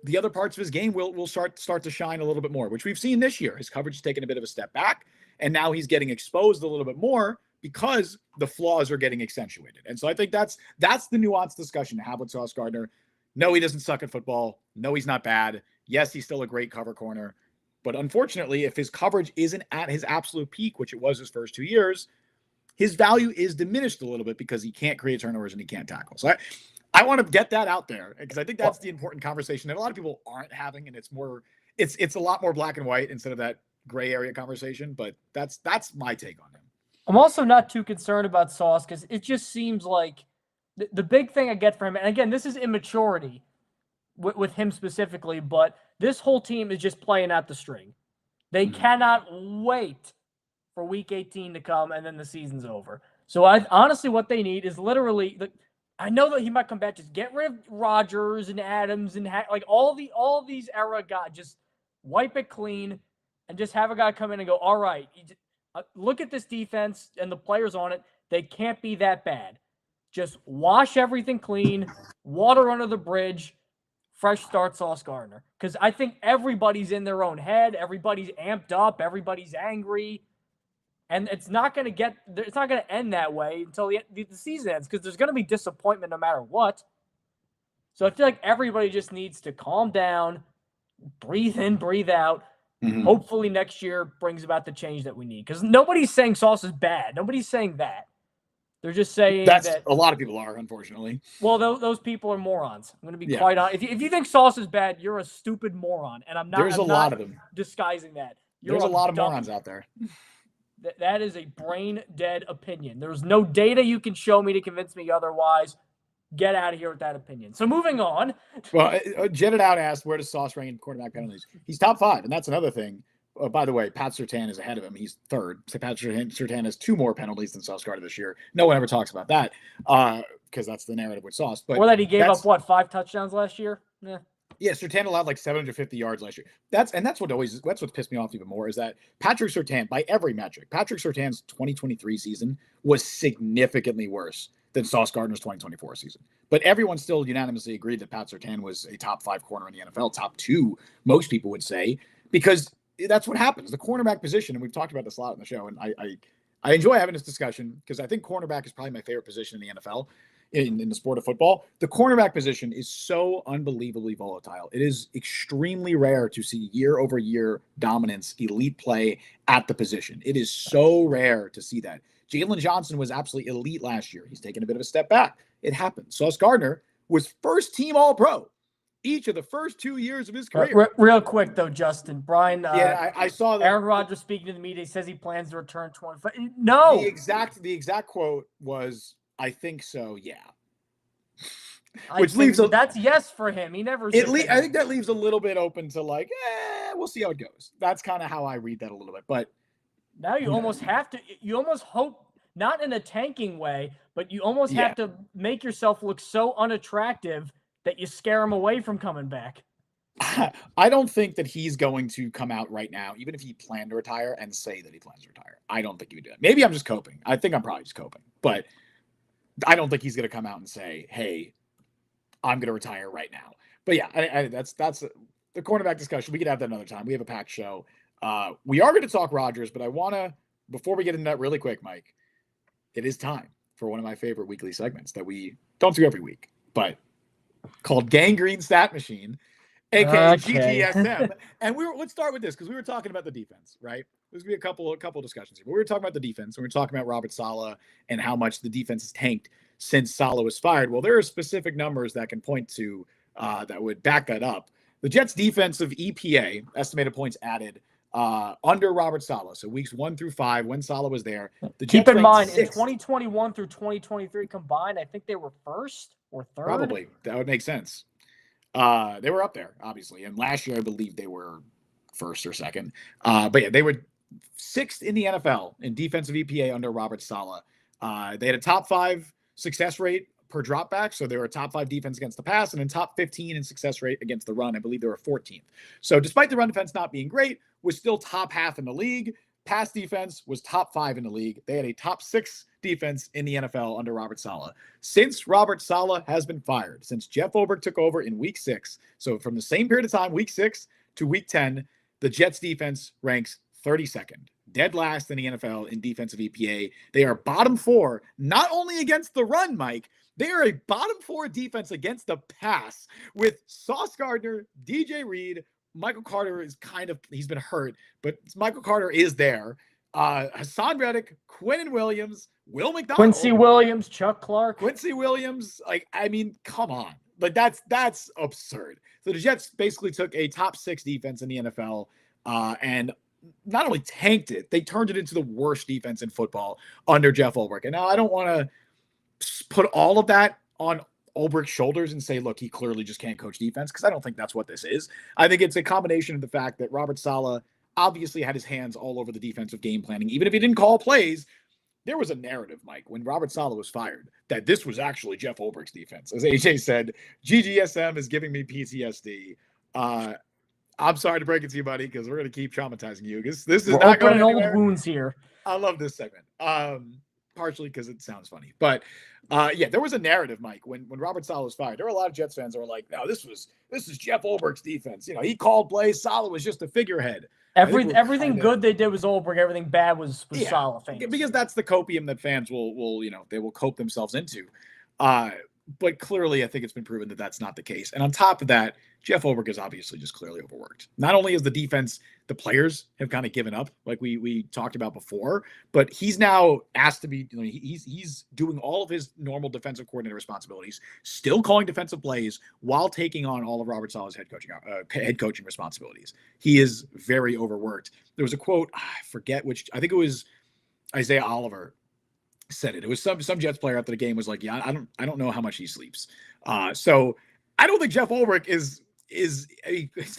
the other parts of his game will start to shine a little bit more, which we've seen this year. His coverage has taken a bit of a step back, and now he's getting exposed a little bit more because the flaws are getting accentuated. And so I think that's the nuanced discussion to have with Sauce Gardner. No, he doesn't suck at football. No, he's not bad. Yes, he's still a great cover corner. But unfortunately, if his coverage isn't at his absolute peak, which it was his first 2 years, his value is diminished a little bit because he can't create turnovers and he can't tackle. So I want to get that out there because I think that's the important conversation that a lot of people aren't having. And it's a lot more black and white instead of that gray area conversation. But that's my take on him. I'm also not too concerned about Sauce because it just seems like the big thing I get from him, and again, this is immaturity with him specifically, but this whole team is just playing out the string. They cannot wait for week 18 to come, and then the season's over. So honestly, what they need is literally, I know that he might come back, just get rid of Rodgers and Adams and all these era guys, just wipe it clean and just have a guy come in and go, all right, look at this defense and the players on it. They can't be that bad. Just wash everything clean, water under the bridge, fresh start Sauce Gardner. Because I think everybody's in their own head. Everybody's amped up. Everybody's angry. And it's not going to end that way until the season ends because there's going to be disappointment no matter what. So I feel like everybody just needs to calm down, breathe in, breathe out. Mm-hmm. Hopefully next year brings about the change that we need. Because nobody's saying Sauce is bad. Nobody's saying that. They're just saying that a lot of people are, unfortunately. Well, those people are morons. I'm going to be quite honest. If you think Sauce is bad, you're a stupid moron, and I'm not. There's a lot of them disguising that. There's a lot of morons out there. That is a brain dead opinion. There's no data you can show me to convince me otherwise. Get out of here with that opinion. So moving on. Well, Jetted Out asked, where does Sauce rank in quarterback penalties? He's top 5, and that's another thing. By the way, Pat Surtain is ahead of him. He's third. So Pat Surtain has 2 more penalties than Sauce Gardner this year. No one ever talks about that because that's the narrative with Sauce. But or that he gave up 5 touchdowns last year. Yeah, Surtain allowed 750 yards last year. That's what pissed me off even more is that Patrick Surtain, by every metric, Patrick Surtain's 2023 season was significantly worse than Sauce Gardner's 2024 season. But everyone still unanimously agreed that Pat Surtain was a top 5 corner in the NFL, top 2, most people would say, because that's what happens. The cornerback position, and we've talked about this a lot on the show, and I enjoy having this discussion because I think cornerback is probably my favorite position in the NFL in the sport of football. The cornerback position is so unbelievably volatile. It is extremely rare to see year-over-year dominance, elite play at the position. It is so rare to see that. Jalen Johnson was absolutely elite last year. He's taken a bit of a step back. It happened. Sauce Gardner was first-team All-Pro each of the first 2 years of his career. Real quick, though, Justin. Brian, I saw that. Aaron Rodgers speaking to the media, he says he plans to return 25. No. The exact quote was, I think so, yeah. Which leaves that's yes for him. He never. I think that leaves a little bit open to we'll see how it goes. That's kind of how I read that a little bit. But now you almost have to. You almost hope, not in a tanking way, but you almost have to make yourself look so unattractive that you scare him away from coming back. I don't think that he's going to come out right now, even if he planned to retire, and say that he plans to retire. I don't think he would do that. Maybe I'm just coping. I think I'm probably just coping. But I don't think he's going to come out and say, hey, I'm going to retire right now. But yeah, that's the cornerback discussion. We could have that another time. We have a packed show. We are going to talk Rodgers, but I want to, before we get into that really quick, Mike, it is time for one of my favorite weekly segments that we don't do every week, but called Gangrene Stat Machine. aka Okay. GGSM. And let's start with this because we were talking about the defense, right? There's gonna be a couple discussions here. But we were talking about the defense, and we were talking about Robert Saleh and how much the defense has tanked since Saleh was fired. Well, there are specific numbers that can point to that would back that up. The Jets' defensive EPA, estimated points added, under Robert Saleh, so weeks 1 through 5 when Saleh was there. The Jets Keep in mind, in sixth. 2021 through 2023 combined, I think they were first or third. Probably. That would make sense. They were up there, obviously. And last year, I believe they were first or second. But yeah, they were sixth in the NFL in defensive EPA under Robert Saleh. They had a top 5 success rate per dropback. So they were a top 5 defense against the pass and in top 15 in success rate against the run. I believe they were 14th. So despite the run defense not being great, was still top half in the league. Pass defense was top 5 in the league. They had a top 6 defense in the NFL under Robert Saleh. Since Robert Saleh has been fired, since Jeff Ulbrich took over in week 6, so from the same period of time, week 6 to week 10, the Jets defense ranks 32nd, dead last in the NFL in defensive EPA. They are bottom 4, not only against the run, Mike, they are a bottom 4 defense against the pass with Sauce Gardner, DJ Reed, Michael Carter is he's been hurt, but Michael Carter is there. Hassan Reddick, Quinnen Williams, Will McDonald, Quincy Williams, Chuck Clark. Quincy Williams. Come on. Like that's absurd. So the Jets basically took a top 6 defense in the NFL and not only tanked it, they turned it into the worst defense in football under Jeff Ulbrich. And now I don't want to put all of that on Ulbrich's shoulders and say, look, he clearly just can't coach defense, because I don't think that's what this is. I think it's a combination of the fact that Robert Saleh obviously had his hands all over the defensive game planning. Even if he didn't call plays, there was a narrative, Mike, when Robert Saleh was fired, that this was actually Jeff Ulbrich's defense. As AJ said, GGSM is giving me PTSD. I'm sorry to break it to you, buddy, because we're going to keep traumatizing you. This is We're not going opening anywhere. old wounds here. I love this segment. Partially because it sounds funny. But yeah, there was a narrative, Mike, when Robert Saleh was fired. There were a lot of Jets fans that were like, no, this is Jeff Ulbrich's defense. You know, he called plays. Saleh was just a figurehead. Everything good they did was Ulbrich. Everything bad was Saleh fans. Because that's the copium that fans will they will cope themselves into. But clearly, I think it's been proven that that's not the case. And on top of that, Jeff Ulbrich is obviously just clearly overworked. Not only is the defense, the players have kind of given up, like we talked about before, but he's now asked to be, he's doing all of his normal defensive coordinator responsibilities, still calling defensive plays while taking on all of Robert Saleh's head coaching responsibilities. He is very overworked. There was a quote, I forget which, I think it was Isaiah Oliver said it. It was some Jets player after the game was like, yeah, I don't know how much he sleeps. So I don't think Jeff Ulbrich he's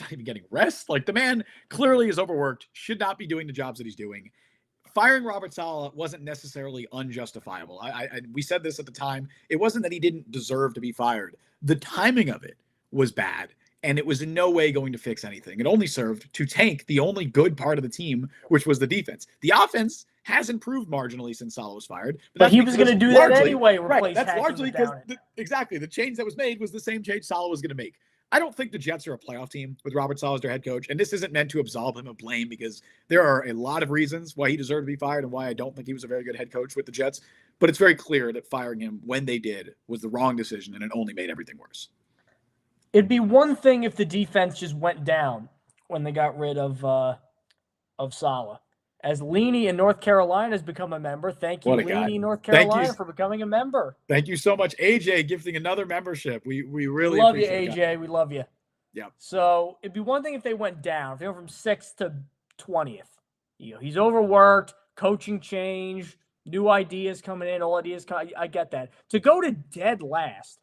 not even getting rest. Like, the man clearly is overworked, should not be doing the jobs that he's doing. Firing Robert Saleh wasn't necessarily unjustifiable. We said this at the time. It wasn't that he didn't deserve to be fired. The timing of it was bad, and it was in no way going to fix anything. It only served to tank the only good part of the team, which was the defense. The offense has improved marginally since Saleh was fired. But he was going to do that anyway. Right, that's largely because exactly the change that was made was the same change Saleh was going to make. I don't think the Jets are a playoff team with Robert Saleh as their head coach, and this isn't meant to absolve him of blame, because there are a lot of reasons why he deserved to be fired and why I don't think he was a very good head coach with the Jets. But it's very clear that firing him when they did was the wrong decision, and it only made everything worse. It'd be one thing if the defense just went down when they got rid of Saleh. As Leany in North Carolina has become a member. Thank you, Leany, North Carolina, for becoming a member. Thank you so much, AJ, gifting another membership. We really love you, appreciate AJ. that. We love you. Yeah. So it'd be one thing if they went down. If they went from 6th to 20th. He's overworked, coaching change, new ideas coming in, old ideas. I get that. To go to dead last,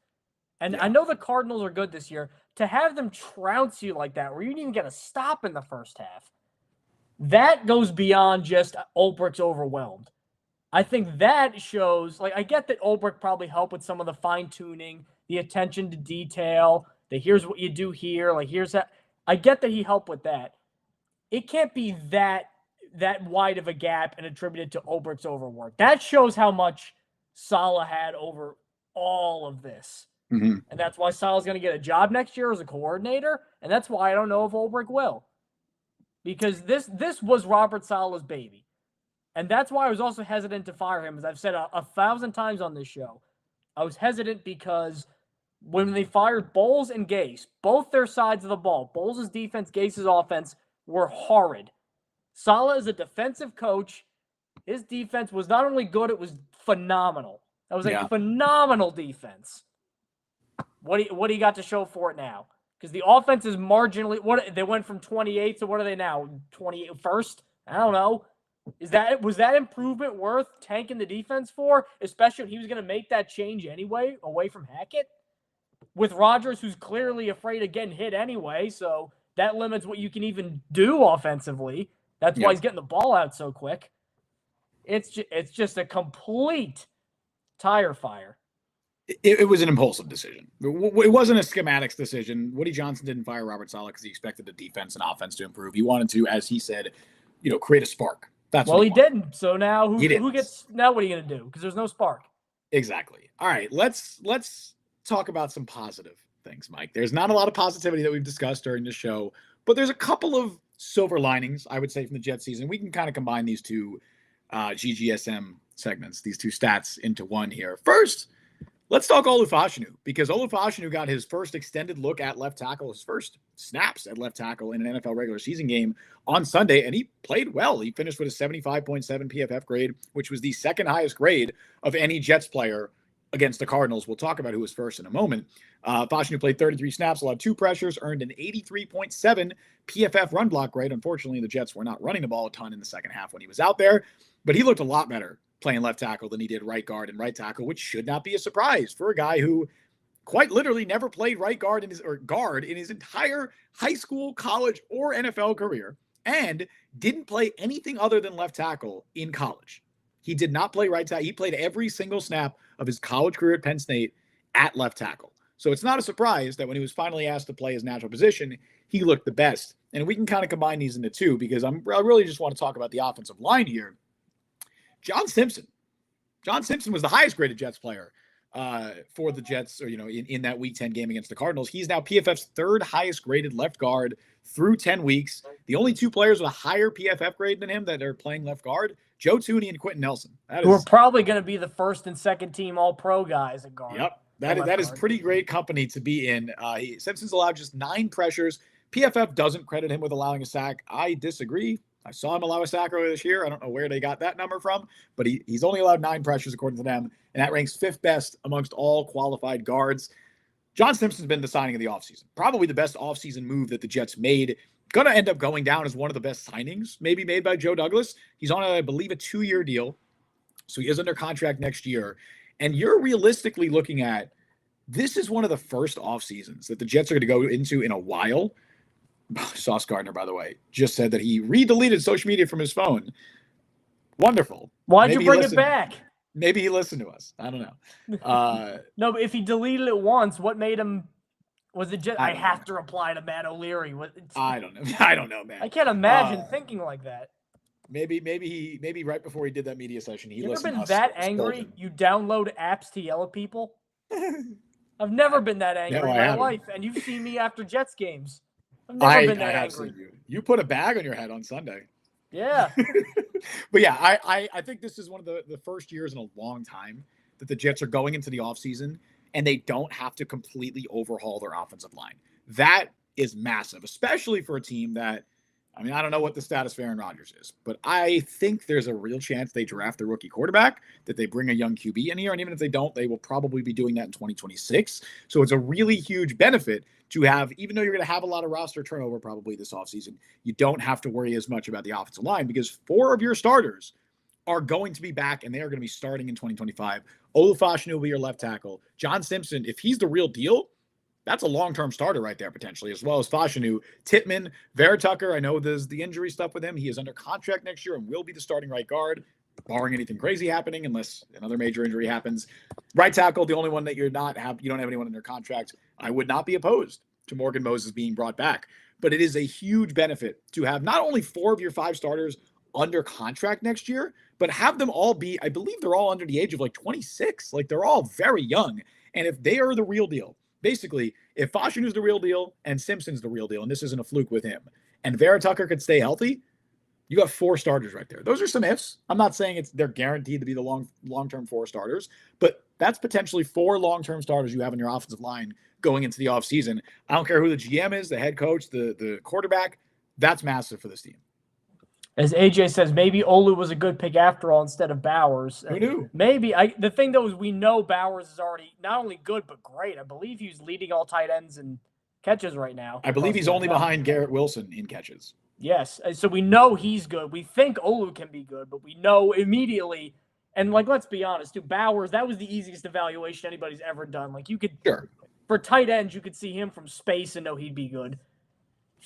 and I know the Cardinals are good this year, to have them trounce you like that, where you didn't even get a stop in the first half, that goes beyond just Ulbrich's overwhelmed. I think that shows, like, I get that Ulbrich probably helped with some of the fine-tuning, the attention to detail, the here's what you do here, like here's that. I get that he helped with that. It can't be that wide of a gap and attributed to Ulbrich's overwork. That shows how much Saleh had over all of this. Mm-hmm. And that's why Saleh's going to get a job next year as a coordinator, and that's why I don't know if Ulbrich will. Because this was Robert Saleh's baby. And that's why I was also hesitant to fire him. As I've said 1,000 times on this show, I was hesitant because when they fired Bowles and Gase, both their sides of the ball, Bowles' defense, Gase's offense, were horrid. Saleh is a defensive coach. His defense was not only good, it was phenomenal. That was a phenomenal defense. What do you got to show for it now? Because the offense is marginally, they went from 28 to what are they now? 21st? I don't know. Was that improvement worth tanking the defense for? Especially when he was going to make that change anyway, away from Hackett? With Rodgers, who's clearly afraid of getting hit anyway, so that limits what you can even do offensively. That's why he's getting the ball out so quick. It's just a complete tire fire. It was an impulsive decision. It wasn't a schematics decision. Woody Johnson didn't fire Robert Saleh because he expected the defense and offense to improve. He wanted to, as he said, create a spark. That's well, he didn't. So now who gets now? What are you going to do? Because there's no spark. Exactly. All right, let's talk about some positive things, Mike. There's not a lot of positivity that we've discussed during the show, but there's a couple of silver linings, I would say, from the Jets season. We can kind of combine these two GGSM segments, these two stats, into one here. First, let's talk Olu Fashanu, because Olu Fashanu got his first extended look at left tackle, his first snaps at left tackle in an NFL regular season game on Sunday, and he played well. He finished with a 75.7 PFF grade, which was the second highest grade of any Jets player against the Cardinals. We'll talk about who was first in a moment. Fashanu played 33 snaps, allowed 2 pressures, earned an 83.7 PFF run block grade. Unfortunately, the Jets were not running the ball a ton in the second half when he was out there, but he looked a lot better playing left tackle than he did right guard and right tackle, which should not be a surprise for a guy who quite literally never played right guard guard in his entire high school, college, or NFL career, and didn't play anything other than left tackle in college. He did not play right tackle. He played every single snap of his college career at Penn State at left tackle. So it's not a surprise that when he was finally asked to play his natural position, he looked the best. And we can kind of combine these into two, because I really just want to talk about the offensive line here. John Simpson was the highest graded Jets player for the Jets, or in that Week 10 game against the Cardinals. He's now PFF's third highest graded left guard through 10 weeks. The only two players with a higher PFF grade than him that are playing left guard, Joe Thuney and Quentin Nelson. Who are probably going to be the first and second team All-Pro guys at guard. Yep, that is pretty great company to be in. Simpson's allowed just 9 pressures. PFF doesn't credit him with allowing a sack. I disagree. I saw him allow a sack earlier this year. I don't know where they got that number from, but he's only allowed 9 pressures according to them, and that ranks 5th best amongst all qualified guards. John Simpson's been the signing of the offseason. Probably the best offseason move that the Jets made. Going to end up going down as one of the best signings maybe made by Joe Douglas. He's on, I believe, a 2-year deal, so he is under contract next year. And you're realistically looking at, this is one of the first off seasons that the Jets are going to go into in a while. Sauce Gardner, by the way, just said that he re-deleted social media from his phone. Wonderful. Why'd you bring it back? Maybe he listened to us. I don't know. No, but if he deleted it once, what made him? Was it just I have to reply to Matt O'Leary? I don't know. I don't know, man. I can't imagine thinking like that. Maybe right before he did that media session, he listened to us. You ever been that angry? You download apps to yell at people? I've never been that angry in my life, and you've seen me after Jets games. I've never been that angry. You put a bag on your head on Sunday. Yeah. But yeah, I think this is one of the first years in a long time that the Jets are going into the offseason and they don't have to completely overhaul their offensive line. That is massive, especially for a team that, I mean, I don't know what the status of Aaron Rodgers is, but I think there's a real chance they draft a rookie quarterback, that they bring a young QB in here. And even if they don't, they will probably be doing that in 2026. So it's a really huge benefit to have, even though you're going to have a lot of roster turnover probably this offseason, you don't have to worry as much about the offensive line, because 4 of your starters are going to be back and they are going to be starting in 2025. Olu Fashanu will be your left tackle. John Simpson, if he's the real deal, that's a long-term starter right there potentially, as well as Fashanu. Tittman, Vera Tucker, I know there's the injury stuff with him. He is under contract next year and will be the starting right guard, barring anything crazy happening, unless another major injury happens. Right tackle, the only one that you don't have anyone in their contract. I would not be opposed to Morgan Moses being brought back, but it is a huge benefit to have not only 4 of your 5 starters under contract next year, but have them all be, I believe they're all under the age of like 26. Like, they're all very young. And if they are the real deal, basically, if Fashanu's the real deal and Simpson's the real deal, and this isn't a fluke with him, and Vera Tucker could stay healthy, You got 4 starters right there. Those are some ifs. I'm not saying they're guaranteed to be the long-term 4 starters, but that's potentially 4 long-term starters you have in your offensive line going into the offseason. I don't care who the GM is, the head coach, the quarterback. That's massive for this team. As AJ says, maybe Olu was a good pick after all instead of Bowers. Who knew? Maybe. The thing, though, is we know Bowers is already not only good, but great. I believe he's leading all tight ends in catches right now. I believe he's only behind Garrett Wilson in catches. Yes. So we know he's good. We think Olu can be good, but we know immediately. And, let's be honest, too, Bowers, that was the easiest evaluation anybody's ever done. You could, sure, for tight ends, you could see him from space and know he'd be good.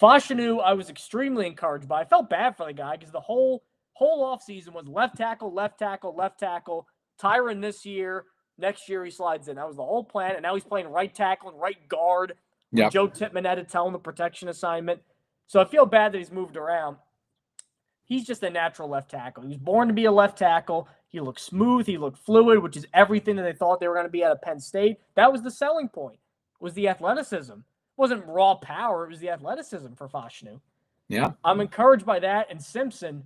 Fashanu, I was extremely encouraged by. I felt bad for the guy because the whole offseason was left tackle, left tackle, left tackle. Tyron this year, next year he slides in. That was the whole plan, and now he's playing right tackle and right guard. Yep. Joe Tippmann had to tell him the protection assignment. So I feel bad that he's moved around. He's just a natural left tackle. He was born to be a left tackle. He looked smooth. He looked fluid, which is everything that they thought they were going to be out of Penn State. That was the selling point, was the athleticism. It wasn't raw power. It was the athleticism for Fashanu. Yeah. I'm encouraged by that. And Simpson,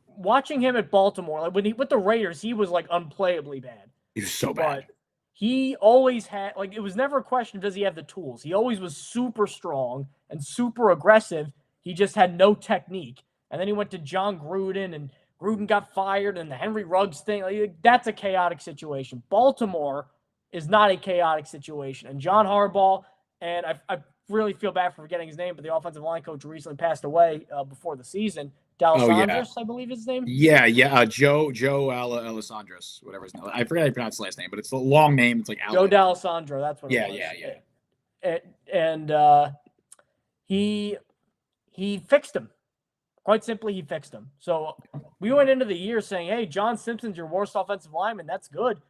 watching him at Baltimore, with the Raiders, he was unplayably bad. He was so bad. But he always had, it was never a question of does he have the tools. He always was super strong and super aggressive. He just had no technique. And then he went to John Gruden, and Gruden got fired, and the Henry Ruggs thing. That's a chaotic situation. Baltimore is not a chaotic situation. And John Harbaugh, and I really feel bad for forgetting his name, but the offensive line coach recently passed away before the season. D'Alessandros, I believe his name. Yeah. Joe Alessandros, whatever his name. I forget how you pronounce his last name, but it's a long name. It's Joe D'Alessandro. That's what it was. Yeah. And he fixed him. Quite simply, he fixed him. So we went into the year saying, hey, John Simpson's your worst offensive lineman. That's good.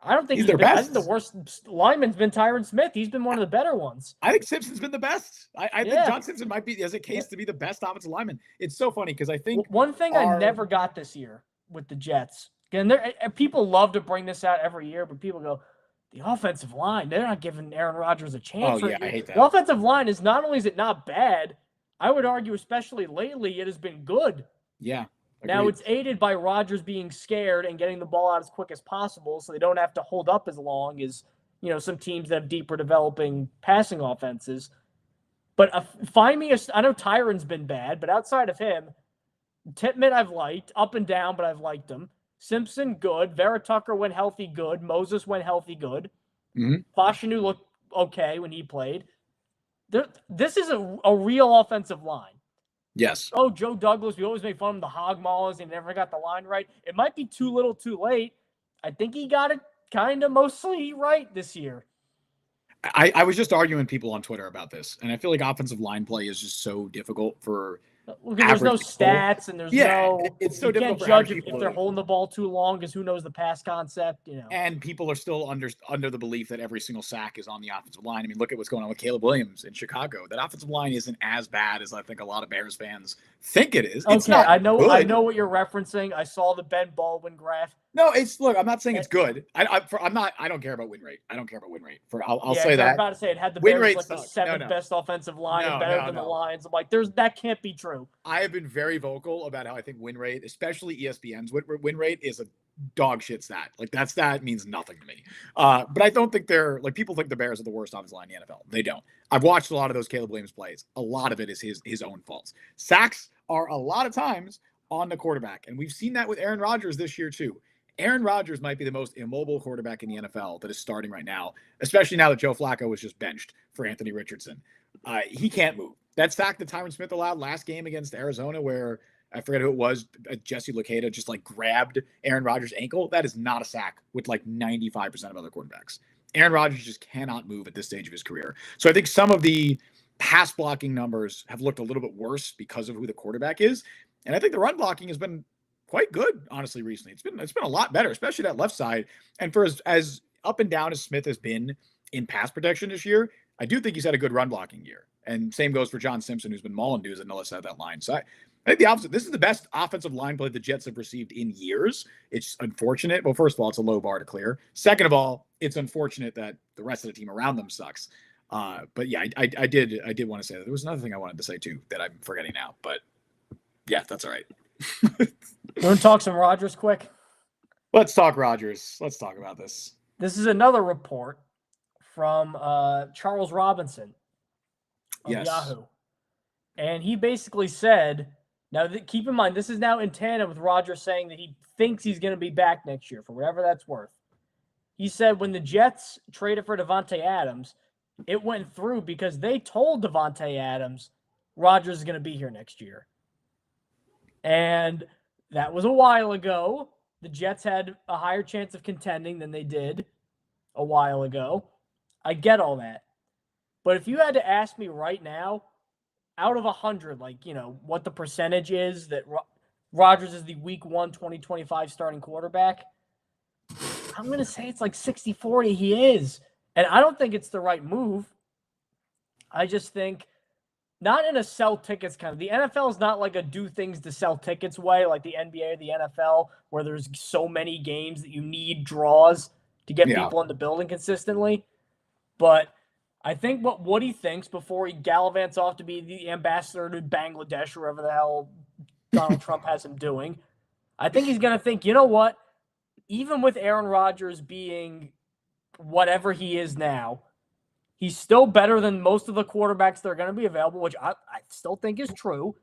I don't think he's their best. I think the worst lineman's been Tyron Smith. He's been one of the better ones. I think Simpson's been the best. I think John Simpson might be, as a case, to be the best offensive lineman. It's so funny because I think one thing I never got this year with the Jets, and people love to bring this out every year, but people go, the offensive line, they're not giving Aaron Rodgers a chance. Oh, yeah, I hate that. The offensive line is not only is it not bad, I would argue, especially lately, it has been good. Yeah. Agreed. Now it's aided by Rodgers being scared and getting the ball out as quick as possible, so they don't have to hold up as long as some teams that have deeper developing passing offenses. But find me I know Tyron's been bad, but outside of him, Tippmann I've liked up and down, but I've liked him. Simpson good, Vera Tucker went healthy good, Moses went healthy good. Fashanu looked okay when he played. This is a real offensive line. Yes. Oh, Joe Douglas, we always make fun of the hog maulers. He never got the line right. It might be too little too late. I think he got it kind of mostly right this year. I was just arguing with people on Twitter about this, and I feel like offensive line play is just so difficult for there's no stats, and there's it's so you difficult can't for judge if they're holding the ball too long because who knows the pass concept, And people are still under the belief that every single sack is on the offensive line. I mean, look at what's going on with Caleb Williams in Chicago. That offensive line isn't as bad as I think a lot of Bears fans think it is. It's not I know good. what you're referencing. I saw the Ben Baldwin graph. No, look. I'm not saying it's good. I don't care about win rate. I don't care about win rate. I'll say that. I'm about to say it had the win Bears rate the seventh best offensive line and better than the Lions. I'm like, that can't be true. I have been very vocal about how I think win rate, especially ESPN's win rate, is a dog shit stat. That stat means nothing to me. But I don't think people think the Bears are the worst offensive line in the NFL. They don't. I've watched a lot of those Caleb Williams plays. A lot of it is his own faults. Sacks are a lot of times on the quarterback, and we've seen that with Aaron Rodgers this year too. Aaron Rodgers might be the most immobile quarterback in the NFL that is starting right now, especially now that Joe Flacco was just benched for Anthony Richardson. He can't move. That sack that Tyron Smith allowed last game against Arizona, where I forget who it was, Jesse Luketa just grabbed Aaron Rodgers' ankle. That is not a sack with 95% of other quarterbacks. Aaron Rodgers just cannot move at this stage of his career. So I think some of the pass blocking numbers have looked a little bit worse because of who the quarterback is. And I think the run blocking has been quite good, honestly, recently. It's been a lot better, especially that left side. And for as up and down as Smith has been in pass protection this year, I do think he's had a good run blocking year. And same goes for John Simpson, who's been mauling dudes at Nellis at that line. So I think the opposite. This is the best offensive line play the Jets have received in years. It's unfortunate. Well, first of all, it's a low bar to clear. Second of all, it's unfortunate that the rest of the team around them sucks. But yeah, I did want to say that. There was another thing I wanted to say too that I'm forgetting now. But Yeah, that's all right. You want to talk some Rodgers quick? Let's talk Rodgers. Let's talk about this. This is another report from Charles Robinson of Yes. Yahoo. And he basically said, now keep in mind, this is now in tandem with Rodgers saying that he thinks he's going to be back next year, for whatever that's worth. He said when the Jets traded for Davante Adams, it went through because they told Davante Adams Rodgers is going to be here next year. And that was a while ago. The Jets had a higher chance of contending than they did a while ago. I get all that. But if you had to ask me right now, out of 100, what the percentage is that Rodgers is the week 1 2025 starting quarterback, I'm going to say it's like 60-40 he is. And I don't think it's the right move. I just think not in a sell tickets kind of. The NFL is not like a do things to sell tickets way like the NBA or the NFL where there's so many games that you need draws to get people in the building consistently. But I think what Woody thinks before he gallivants off to be the ambassador to Bangladesh or wherever the hell Donald Trump has him doing, I think he's going to think, you know what? Even with Aaron Rodgers being whatever he is now, he's still better than most of the quarterbacks that are going to be available, which I still think is true.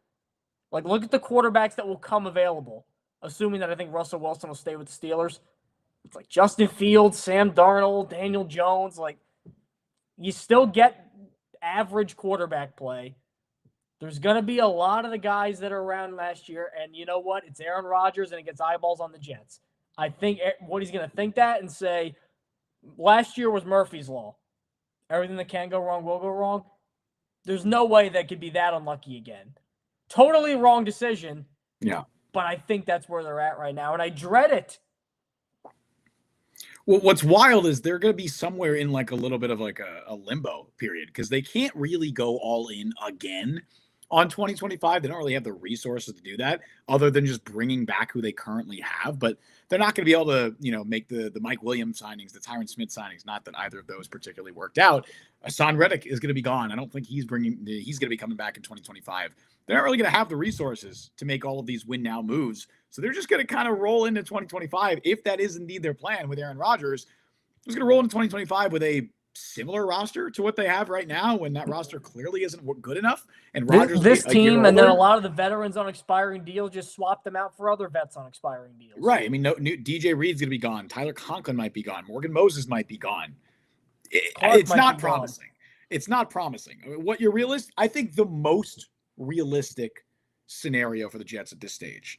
Like, look at the quarterbacks that will come available, assuming that I think Russell Wilson will stay with the Steelers. It's like Justin Fields, Sam Darnold, Daniel Jones. Like, you still get average quarterback play. There's going to be a lot of the guys that are around last year, and you know what? It's Aaron Rodgers, and it gets eyeballs on the Jets. I think Woody's going to think that and say, last year was Murphy's Law. Everything that can go wrong will go wrong. There's no way that could be that unlucky again. Totally wrong decision. Yeah. But I think that's where they're at right now, and I dread it. Well, what's wild is they're going to be somewhere in like a little bit of like a limbo period because they can't really go all in again on 2025. They don't really have the resources to do that other than just bringing back who they currently have. But they're not going to be able to, make the Mike Williams signings, the Tyron Smith signings. Not that either of those particularly worked out. Hassan Reddick is going to be gone. I don't think he's going to be coming back in 2025. They're not really going to have the resources to make all of these win now moves. So they're just going to kind of roll into 2025. If that is indeed their plan with Aaron Rodgers, they're going to roll into 2025 with a similar roster to what they have right now when that roster clearly isn't good enough. And Rodgers, this team, and then a lot of the veterans on expiring deals, just swap them out for other vets on expiring deals. Right. I mean, DJ Reed's going to be gone. Tyler Conklin might be gone. Morgan Moses might be gone. It's not promising. It's not promising. I mean, I think the most realistic scenario for the Jets at this stage.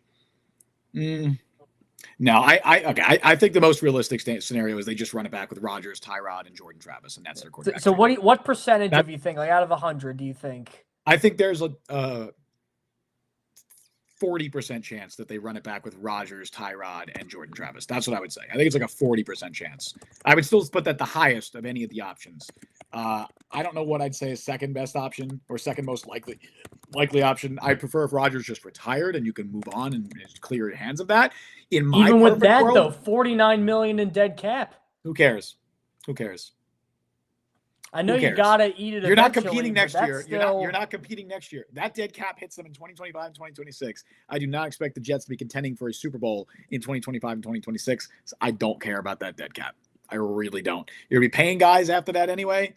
No, I think the most realistic scenario is they just run it back with Rodgers, Tyrod, and Jordan Travis, and that's their quarterback. So what percentage of you think, like out of 100, do you think? I think there's a 40% chance that they run it back with Rodgers, Tyrod, and Jordan Travis. That's what I would say. I think it's like a 40% chance. I would still put that the highest of any of the options. I don't know what I'd say is second best option or second most likely option. I prefer if Rodgers just retired and you can move on and clear your hands of that. Even with that, though, $49 million in dead cap. Who cares? I know you gotta eat it. You're not competing next year. You're not competing next year. That dead cap hits them in 2025 and 2026. I do not expect the Jets to be contending for a Super Bowl in 2025 and 2026. So I don't care about that dead cap. I really don't. You're gonna be paying guys after that anyway.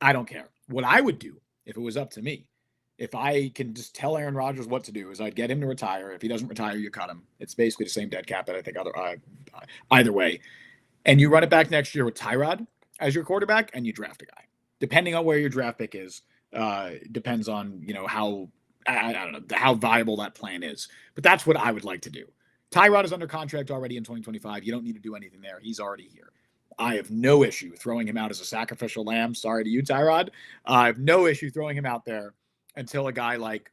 I don't care. What I would do if it was up to me, if I can just tell Aaron Rodgers what to do, is I'd get him to retire. If he doesn't retire, you cut him. It's basically the same dead cap that I think either way. And you run it back next year with Tyrod as your quarterback, and you draft a guy. Depending on where your draft pick is, depends on how I don't know how viable that plan is. But that's what I would like to do. Tyrod is under contract already in 2025. You don't need to do anything there. He's already here. I have no issue throwing him out as a sacrificial lamb. Sorry to you, Tyrod. I have no issue throwing him out there until a guy like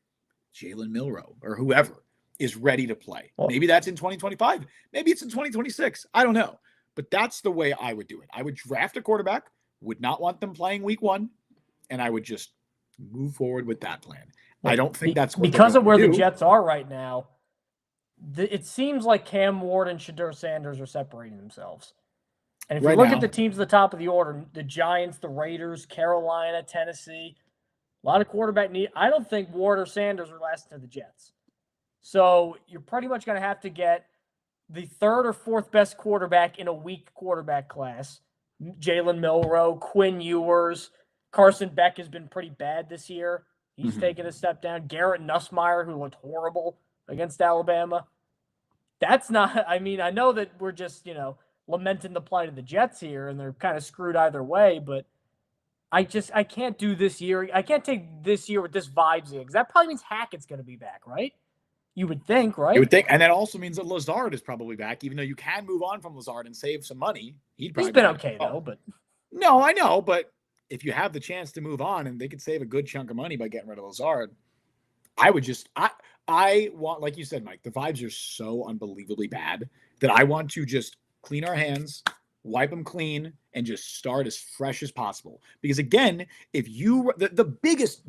Jalen Milroe or whoever is ready to play. Maybe that's in 2025. Maybe it's in 2026. I don't know. But that's the way I would do it. I would draft a quarterback, would not want them playing week 1, and I would just move forward with that plan. I don't think that's what because of where the Jets are right now. It seems like Cam Ward and Shedeur Sanders are separating themselves. And if you look at the teams at the top of the order, the Giants, the Raiders, Carolina, Tennessee, a lot of quarterback need. I don't think Ward or Sanders are lasting to the Jets. So you're pretty much going to have to get the third or fourth best quarterback in a weak quarterback class. Jalen Milroe, Quinn Ewers, Carson Beck has been pretty bad this year. He's taken a step down. Garrett Nussmeier, who looked horrible against Alabama. That's not, I mean, I know that we're just, lamenting the plight of the Jets here, and they're kind of screwed either way, but I can't do this year. I can't take this year with this vibes in, because that probably means Hackett's going to be back, right? You would think, right? You would think, and that also means that Lazard is probably back, even though you can move on from Lazard and save some money. He's been okay, though, but... No, I know, but if you have the chance to move on and they could save a good chunk of money by getting rid of Lazard, I would just... I want, like you said, Mike, the vibes are so unbelievably bad that I want to just clean our hands, wipe them clean, and just start as fresh as possible. Because again, if you... The biggest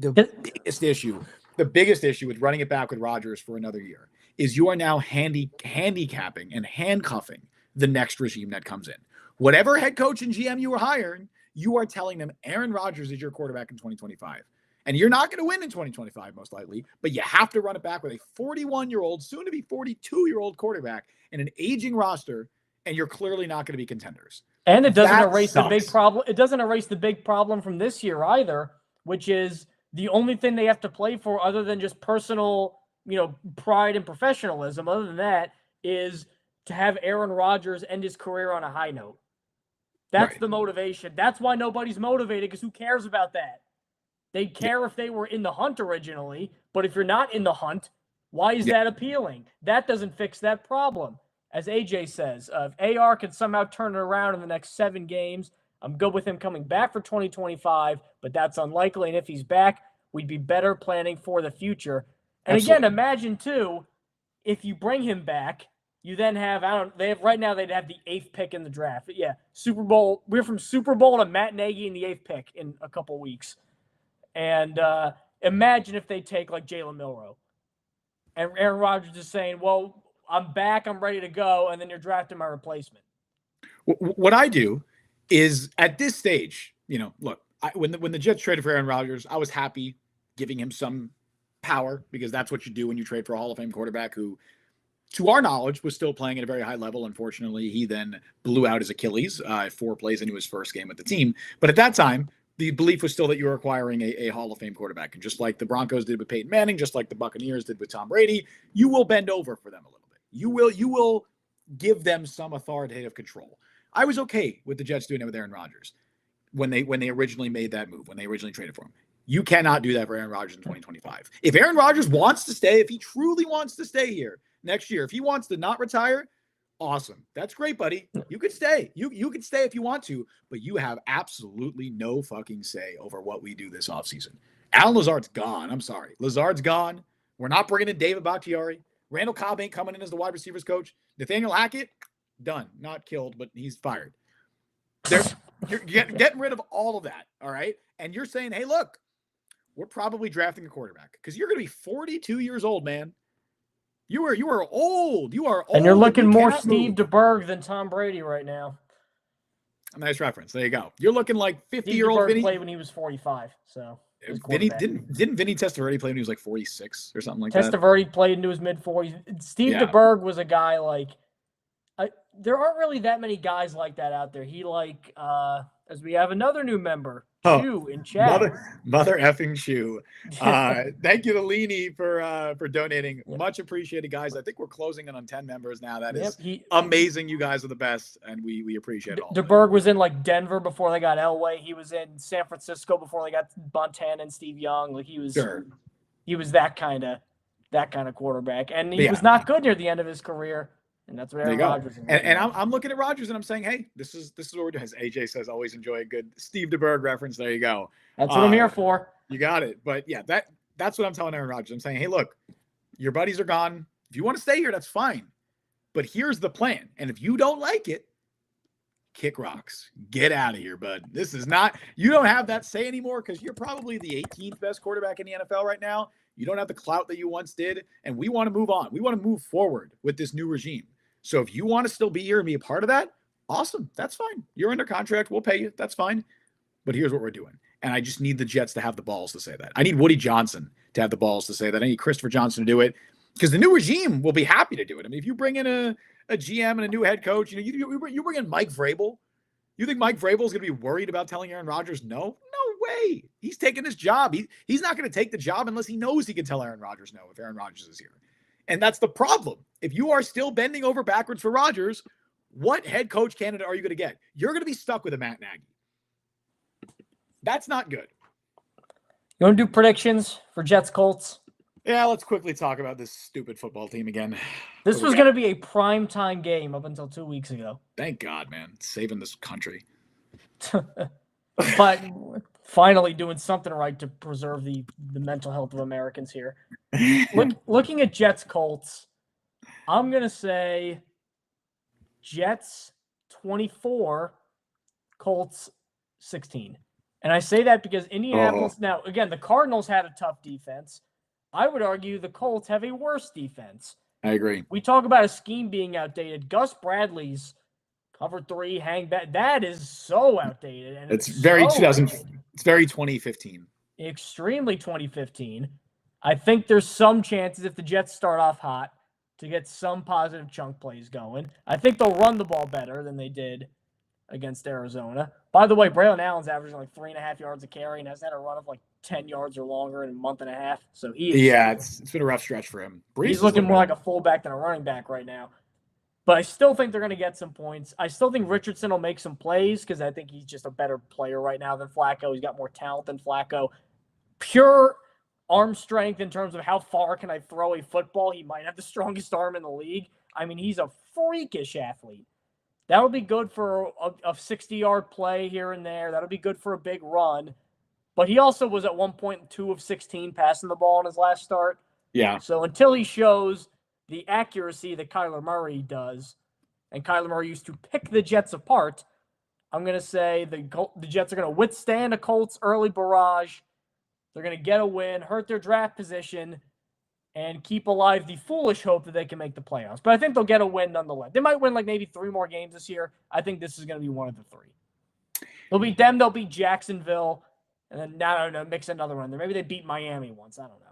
issue... The biggest issue with running it back with Rodgers for another year is you are now handicapping and handcuffing the next regime that comes in. Whatever head coach and GM you are hiring, you are telling them Aaron Rodgers is your quarterback in 2025. And you're not going to win in 2025, most likely, but you have to run it back with a 41-year-old, soon-to-be 42-year-old quarterback and an aging roster, and you're clearly not going to be contenders. And it doesn't erase the big problem. It doesn't erase the big problem from this year either, which is the only thing they have to play for other than just personal, pride and professionalism, other than that, is to have Aaron Rodgers end his career on a high note. That's the motivation. That's why nobody's motivated, because who cares about that? They'd care if they were in the hunt originally, but if you're not in the hunt, why is that appealing? That doesn't fix that problem. As AJ says, if AR can somehow turn it around in the next 7 games, I'm good with him coming back for 2025, but that's unlikely. And if he's back, we'd be better planning for the future. And again, imagine too, if you bring him back, you then have, right now they'd have the 8th pick in the draft. But yeah, Super Bowl. We're from Super Bowl to Matt Nagy in the 8th pick in a couple weeks. And imagine if they take like Jalen Milroe. And Aaron Rodgers is saying, well, I'm back, I'm ready to go, and then you're drafting my replacement. What I do is at this stage, look, when the Jets traded for Aaron Rodgers, I was happy giving him some power, because that's what you do when you trade for a Hall of Fame quarterback who, to our knowledge, was still playing at a very high level. Unfortunately, he then blew out his Achilles 4 plays into his first game with the team. But at that time, the belief was still that you were acquiring a Hall of Fame quarterback. And just like the Broncos did with Peyton Manning, just like the Buccaneers did with Tom Brady, you will bend over for them a little bit. You will give them some authoritative control. I was okay with the Jets doing it with Aaron Rodgers when they originally made that move, when they originally traded for him. You cannot do that for Aaron Rodgers in 2025. If Aaron Rodgers wants to stay, if he truly wants to stay here next year, if he wants to not retire, awesome. That's great, buddy. You could stay. You could stay if you want to, but you have absolutely no fucking say over what we do this offseason. Alan Lazard's gone. I'm sorry. Lazard's gone. We're not bringing in David Bakhtiari. Randall Cobb ain't coming in as the wide receivers coach. Nathaniel Hackett, done. Not killed, but he's fired. You're getting rid of all of that, all right? And you're saying, hey, look, we're probably drafting a quarterback because you're going to be 42 years old, man. You are old. You are old. And you're looking more Steve DeBerg than Tom Brady right now. A nice reference. There you go. You're looking like 50-year-old Vinny. Played when he was 45, so. Vinny didn't Vinny Testaverde play when he was like 46 or something like that? Testaverde played into his mid-40s. Steve DeBerg was a guy like there aren't really that many guys like that out there. He as we have another new member, Shu in chat. Mother effing Shu. Thank you to Leany for donating. Yep. Much appreciated, guys. I think we're closing in on 10 members now. That is amazing. You guys are the best, and we appreciate it all. DeBerg was in Denver before they got Elway. He was in San Francisco before they got Montana and Steve Young. He was that kind of quarterback, and he was not good near the end of his career. And that's what Aaron Rodgers is. And I'm looking at Rodgers and I'm saying, hey, this is what we're doing. As AJ says, always enjoy a good Steve DeBerg reference. There you go. That's what I'm here for. You got it. But yeah, that's what I'm telling Aaron Rodgers. I'm saying, hey, look, your buddies are gone. If you want to stay here, that's fine. But here's the plan. And if you don't like it, kick rocks. Get out of here, bud. This is not, you don't have that say anymore because you're probably the 18th best quarterback in the NFL right now. You don't have the clout that you once did. And we want to move on. We want to move forward with this new regime. So if you want to still be here and be a part of that, awesome. That's fine. You're under contract. We'll pay you. That's fine. But here's what we're doing. And I just need the Jets to have the balls to say that. I need Woody Johnson to have the balls to say that. I need Christopher Johnson to do it. because the new regime will be happy to do it. I mean, if you bring in a GM and a new head coach, you bring in Mike Vrabel. You think Mike Vrabel is going to be worried about telling Aaron Rodgers no? No way. He's taking his job. He's not going to take the job unless he knows he can tell Aaron Rodgers no if Aaron Rodgers is here. And that's the problem. If you are still bending over backwards for Rodgers, what head coach candidate are you going to get? You're going to be stuck with a Matt Nagy. That's not good. You want to do predictions for Jets Colts? Yeah, let's quickly talk about this stupid football team again. This was going to be a primetime game up until 2 weeks ago. Thank God, man. Saving this country. But finally doing something right to preserve the mental health of Americans here. Looking at Jets Colts, I'm going to say Jets 24, Colts 16. And I say that because Indianapolis, now, again, the Cardinals had a tough defense. I would argue the Colts have a worse defense. I agree. We talk about a scheme being outdated. Gus Bradley's cover 3, hang back, that is so outdated. And it's very 2015. Extremely 2015. I think there's some chances if the Jets start off hot to get some positive chunk plays going. I think they'll run the ball better than they did against Arizona. By the way, Braylon Allen's averaging like 3.5 yards a carry and has had a run of like 10 yards or longer in a month and a half. So it's been a rough stretch for him. He's looking more like a fullback than a running back right now. But I still think they're going to get some points. I still think Richardson will make some plays because I think he's just a better player right now than Flacco. He's got more talent than Flacco. Pure arm strength in terms of how far can I throw a football. He might have the strongest arm in the league. I mean, he's a freakish athlete. That'll be good for a 60-yard play here and there. That'll be good for a big run. But he also was at one point 2 of 16 passing the ball in his last start. Yeah. So until he shows the accuracy that Kyler Murray does, and Kyler Murray used to pick the Jets apart, I'm going to say the Jets are going to withstand a Colts early barrage. They're going to get a win, hurt their draft position, and keep alive the foolish hope that they can make the playoffs. But I think they'll get a win nonetheless. They might win like maybe 3 more games this year. I think this is going to be one of the 3. They'll beat them. They'll beat Jacksonville. And then, I don't know, mix another one there. Maybe they beat Miami once. I don't know.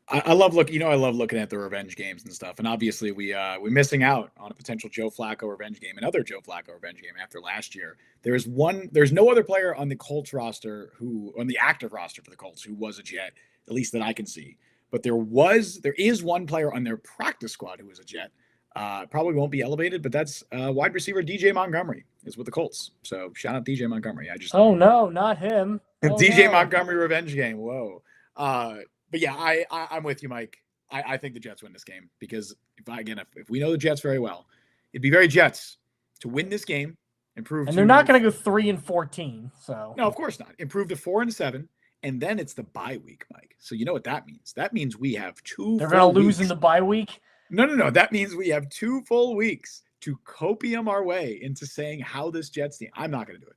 I love looking at the revenge games and stuff. And obviously we're missing out on a potential Joe Flacco revenge game, another Joe Flacco revenge game after last year. There's no other player on the Colts roster on the active roster for the Colts who was a Jet, at least that I can see. But there is one player on their practice squad who was a Jet. Probably won't be elevated, but that's wide receiver DJ Montgomery is with the Colts. So shout out DJ Montgomery. Oh no, not him. DJ Montgomery revenge game. Whoa. But yeah, I'm with you, Mike. I think the Jets win this game because if we know the Jets very well, it'd be very Jets to win this game, improve. And they're not going to go 3-14. So no, of course not. Improve to 4-7, and then it's the bye week, Mike. So you know what that means? That means we have 2. They're going to lose in the bye week. No. That means we have 2 full weeks to copium our way into saying how this Jets team. I'm not going to do it.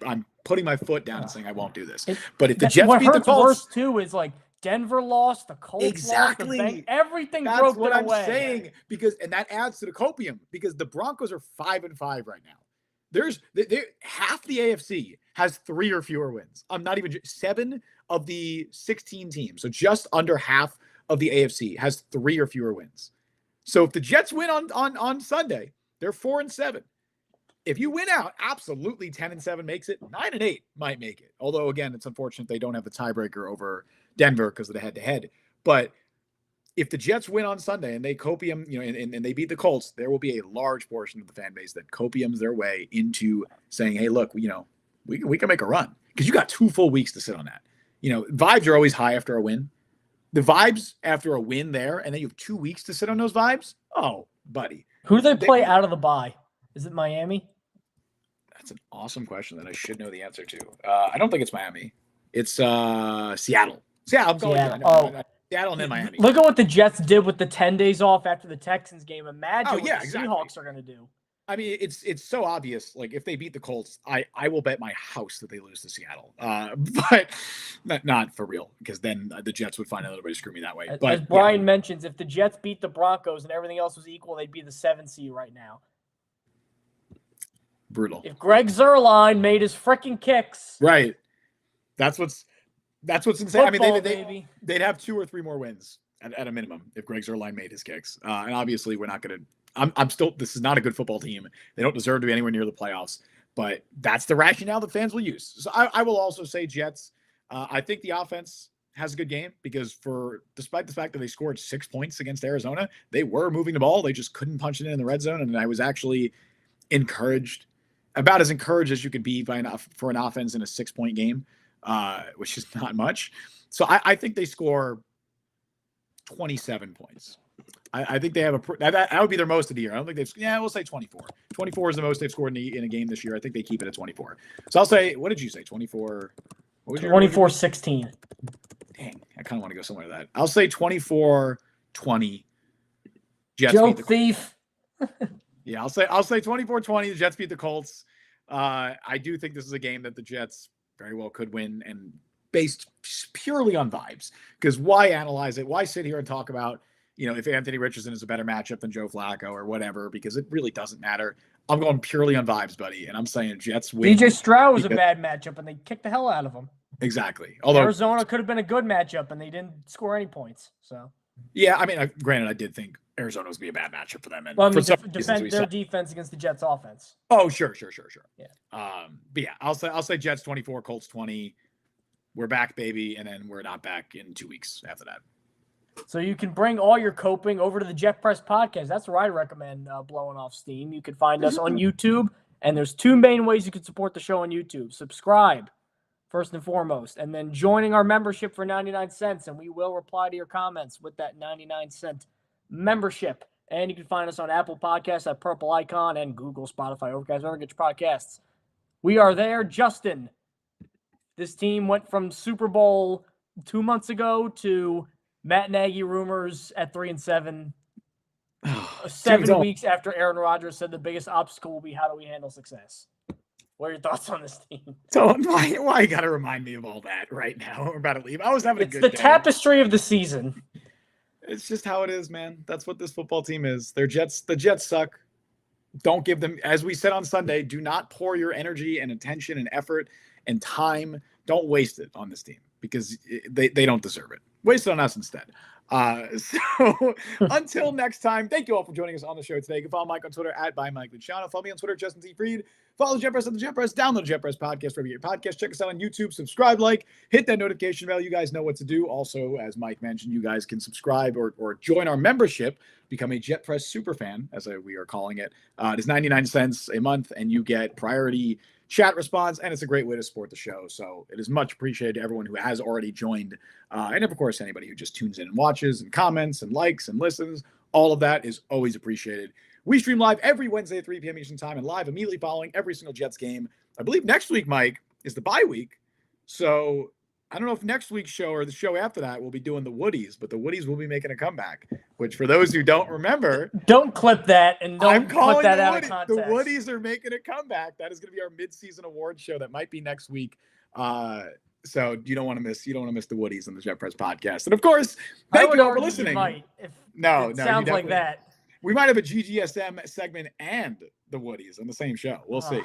I'm putting my foot down and saying I won't do this. But if the Jets beat the Colts, what hurts worse too is like Denver lost, the Colts exactly. lost, everything That's broke what their I'm way. saying and that adds to the copium because the Broncos are 5-5 right now. There's half the AFC has 3 or fewer wins. I'm not even 7 of the 16 teams, so just under half of the AFC has 3 or fewer wins. So if the Jets win on Sunday, they're 4-7. If you win out, absolutely 10-7 makes it. 9-8 might make it. Although again, it's unfortunate they don't have the tiebreaker over Denver because of the head-to-head. But if the Jets win on Sunday and they copium, and they beat the Colts, there will be a large portion of the fan base that copiums their way into saying, "Hey, look, we can make a run," because you got 2 full weeks to sit on that. Vibes are always high after a win. The vibes after a win there, and then you have 2 weeks to sit on those vibes. Oh, buddy, who do they play out of the bye? Is it Miami? That's an awesome question that I should know the answer to. I don't think it's Miami. It's Seattle. I'm going there. Seattle and then Miami. Look at what the Jets did with the 10 days off after the Texans game. Imagine what the Seahawks are going to do. I mean, it's so obvious. Like if they beat the Colts, I will bet my house that they lose to Seattle. But not for real, because then the Jets would find another way to screw me that way. But as Brian mentions, if the Jets beat the Broncos and everything else was equal, they'd be the 7th seed right now. Brutal. If Greg Zuerlein made his freaking kicks, right? That's what's insane. Football, I mean, they'd have 2 or 3 more wins at a minimum if Greg Zuerlein made his kicks. And obviously we're not going to, I'm still, this is not a good football team. They don't deserve to be anywhere near the playoffs, but that's the rationale that fans will use. So I will also say Jets. I think the offense has a good game because despite the fact that they scored 6 points against Arizona, they were moving the ball. They just couldn't punch it in the red zone. And I was actually encouraged, about as encouraged as you could be for an offense in a 6-point game, which is not much. So I think they score 27 points. I think they have that would be their most of the year. I don't think we'll say 24. 24 is the most they've scored in a game this year. I think they keep it at 24. So I'll say, what did you say? 24? 24-16. Dang, I kind of want to go somewhere to that. I'll say 24-20. Jets Joke thief. Yeah, I'll say 24-20. The Jets beat the Colts. I do think this is a game that the Jets very well could win, and based purely on vibes. Because why analyze it? Why sit here and talk about, if Anthony Richardson is a better matchup than Joe Flacco or whatever, because it really doesn't matter. I'm going purely on vibes, buddy, and I'm saying Jets win. DJ Stroud was a bad matchup, and they kicked the hell out of him. Exactly. Although Arizona could have been a good matchup, and they didn't score any points. So. Yeah, I mean, granted, I did think Arizona was going to be a bad matchup for them. And defend their defense against the Jets' offense. Oh, sure. Yeah. But yeah, I'll say Jets 24, Colts 20. We're back, baby, and then we're not back in 2 weeks after that. So you can bring all your coping over to the Jet Press podcast. That's where I recommend blowing off steam. You can find us on YouTube, and there's 2 main ways you can support the show on YouTube. Subscribe, first and foremost, and then joining our membership for 99 cents, and we will reply to your comments with that 99-cent membership. And you can find us on Apple Podcasts, that purple icon, and Google, Spotify, Overcast, wherever you get your podcasts. We are there. Justin, this team went from Super Bowl 2 months ago to Matt Nagy rumors at 3-7. 7 weeks after Aaron Rodgers said the biggest obstacle will be how do we handle success. What are your thoughts on this team? So why you got to remind me of all that right now? We're about to leave. I was having a good day. It's the tapestry of the season. It's just how it is, man. That's what this football team is. The Jets suck. Don't give them, as we said on Sunday, do not pour your energy and attention and effort and time. Don't waste it on this team because they don't deserve it. Waste it on us instead. So until next time, thank you all for joining us on the show today. You can follow Mike on Twitter at @Mike Luciano. Follow me on Twitter, Justin T. Freed. Follow the Jet Press at the Jet Press. Download the Jet Press podcast wherever you get your podcast. Check us out on YouTube. Subscribe, hit that notification bell. You guys know what to do. Also, as Mike mentioned, you guys can subscribe or join our membership. Become a Jet Press super fan, as we are calling it. It is 99 cents a month, and you get priority chat response, and it's a great way to support the show. So it is much appreciated to everyone who has already joined. And of course, anybody who just tunes in and watches and comments and likes and listens. All of that is always appreciated. We stream live every Wednesday at 3 p.m. Eastern Time and live immediately following every single Jets game. I believe next week, Mike, is the bye week. So I don't know if next week's show or the show after that will be doing the Woodies, but the Woodies will be making a comeback, which for those who don't remember. Don't clip that and don't put that out of context. The Woodies are making a comeback. That is going to be our mid-season award show. That might be next week. So you don't want to miss the Woodies on the Jet Press podcast. And of course, thank you all for listening. No, sounds like that. We might have a GGSM segment and the Woodies on the same show. We'll see.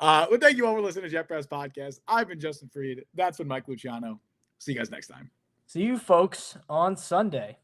Well, thank you all for listening to Jet Press Podcast. I've been Justin Freed. That's been Mike Luciano. See you guys next time. See you folks on Sunday.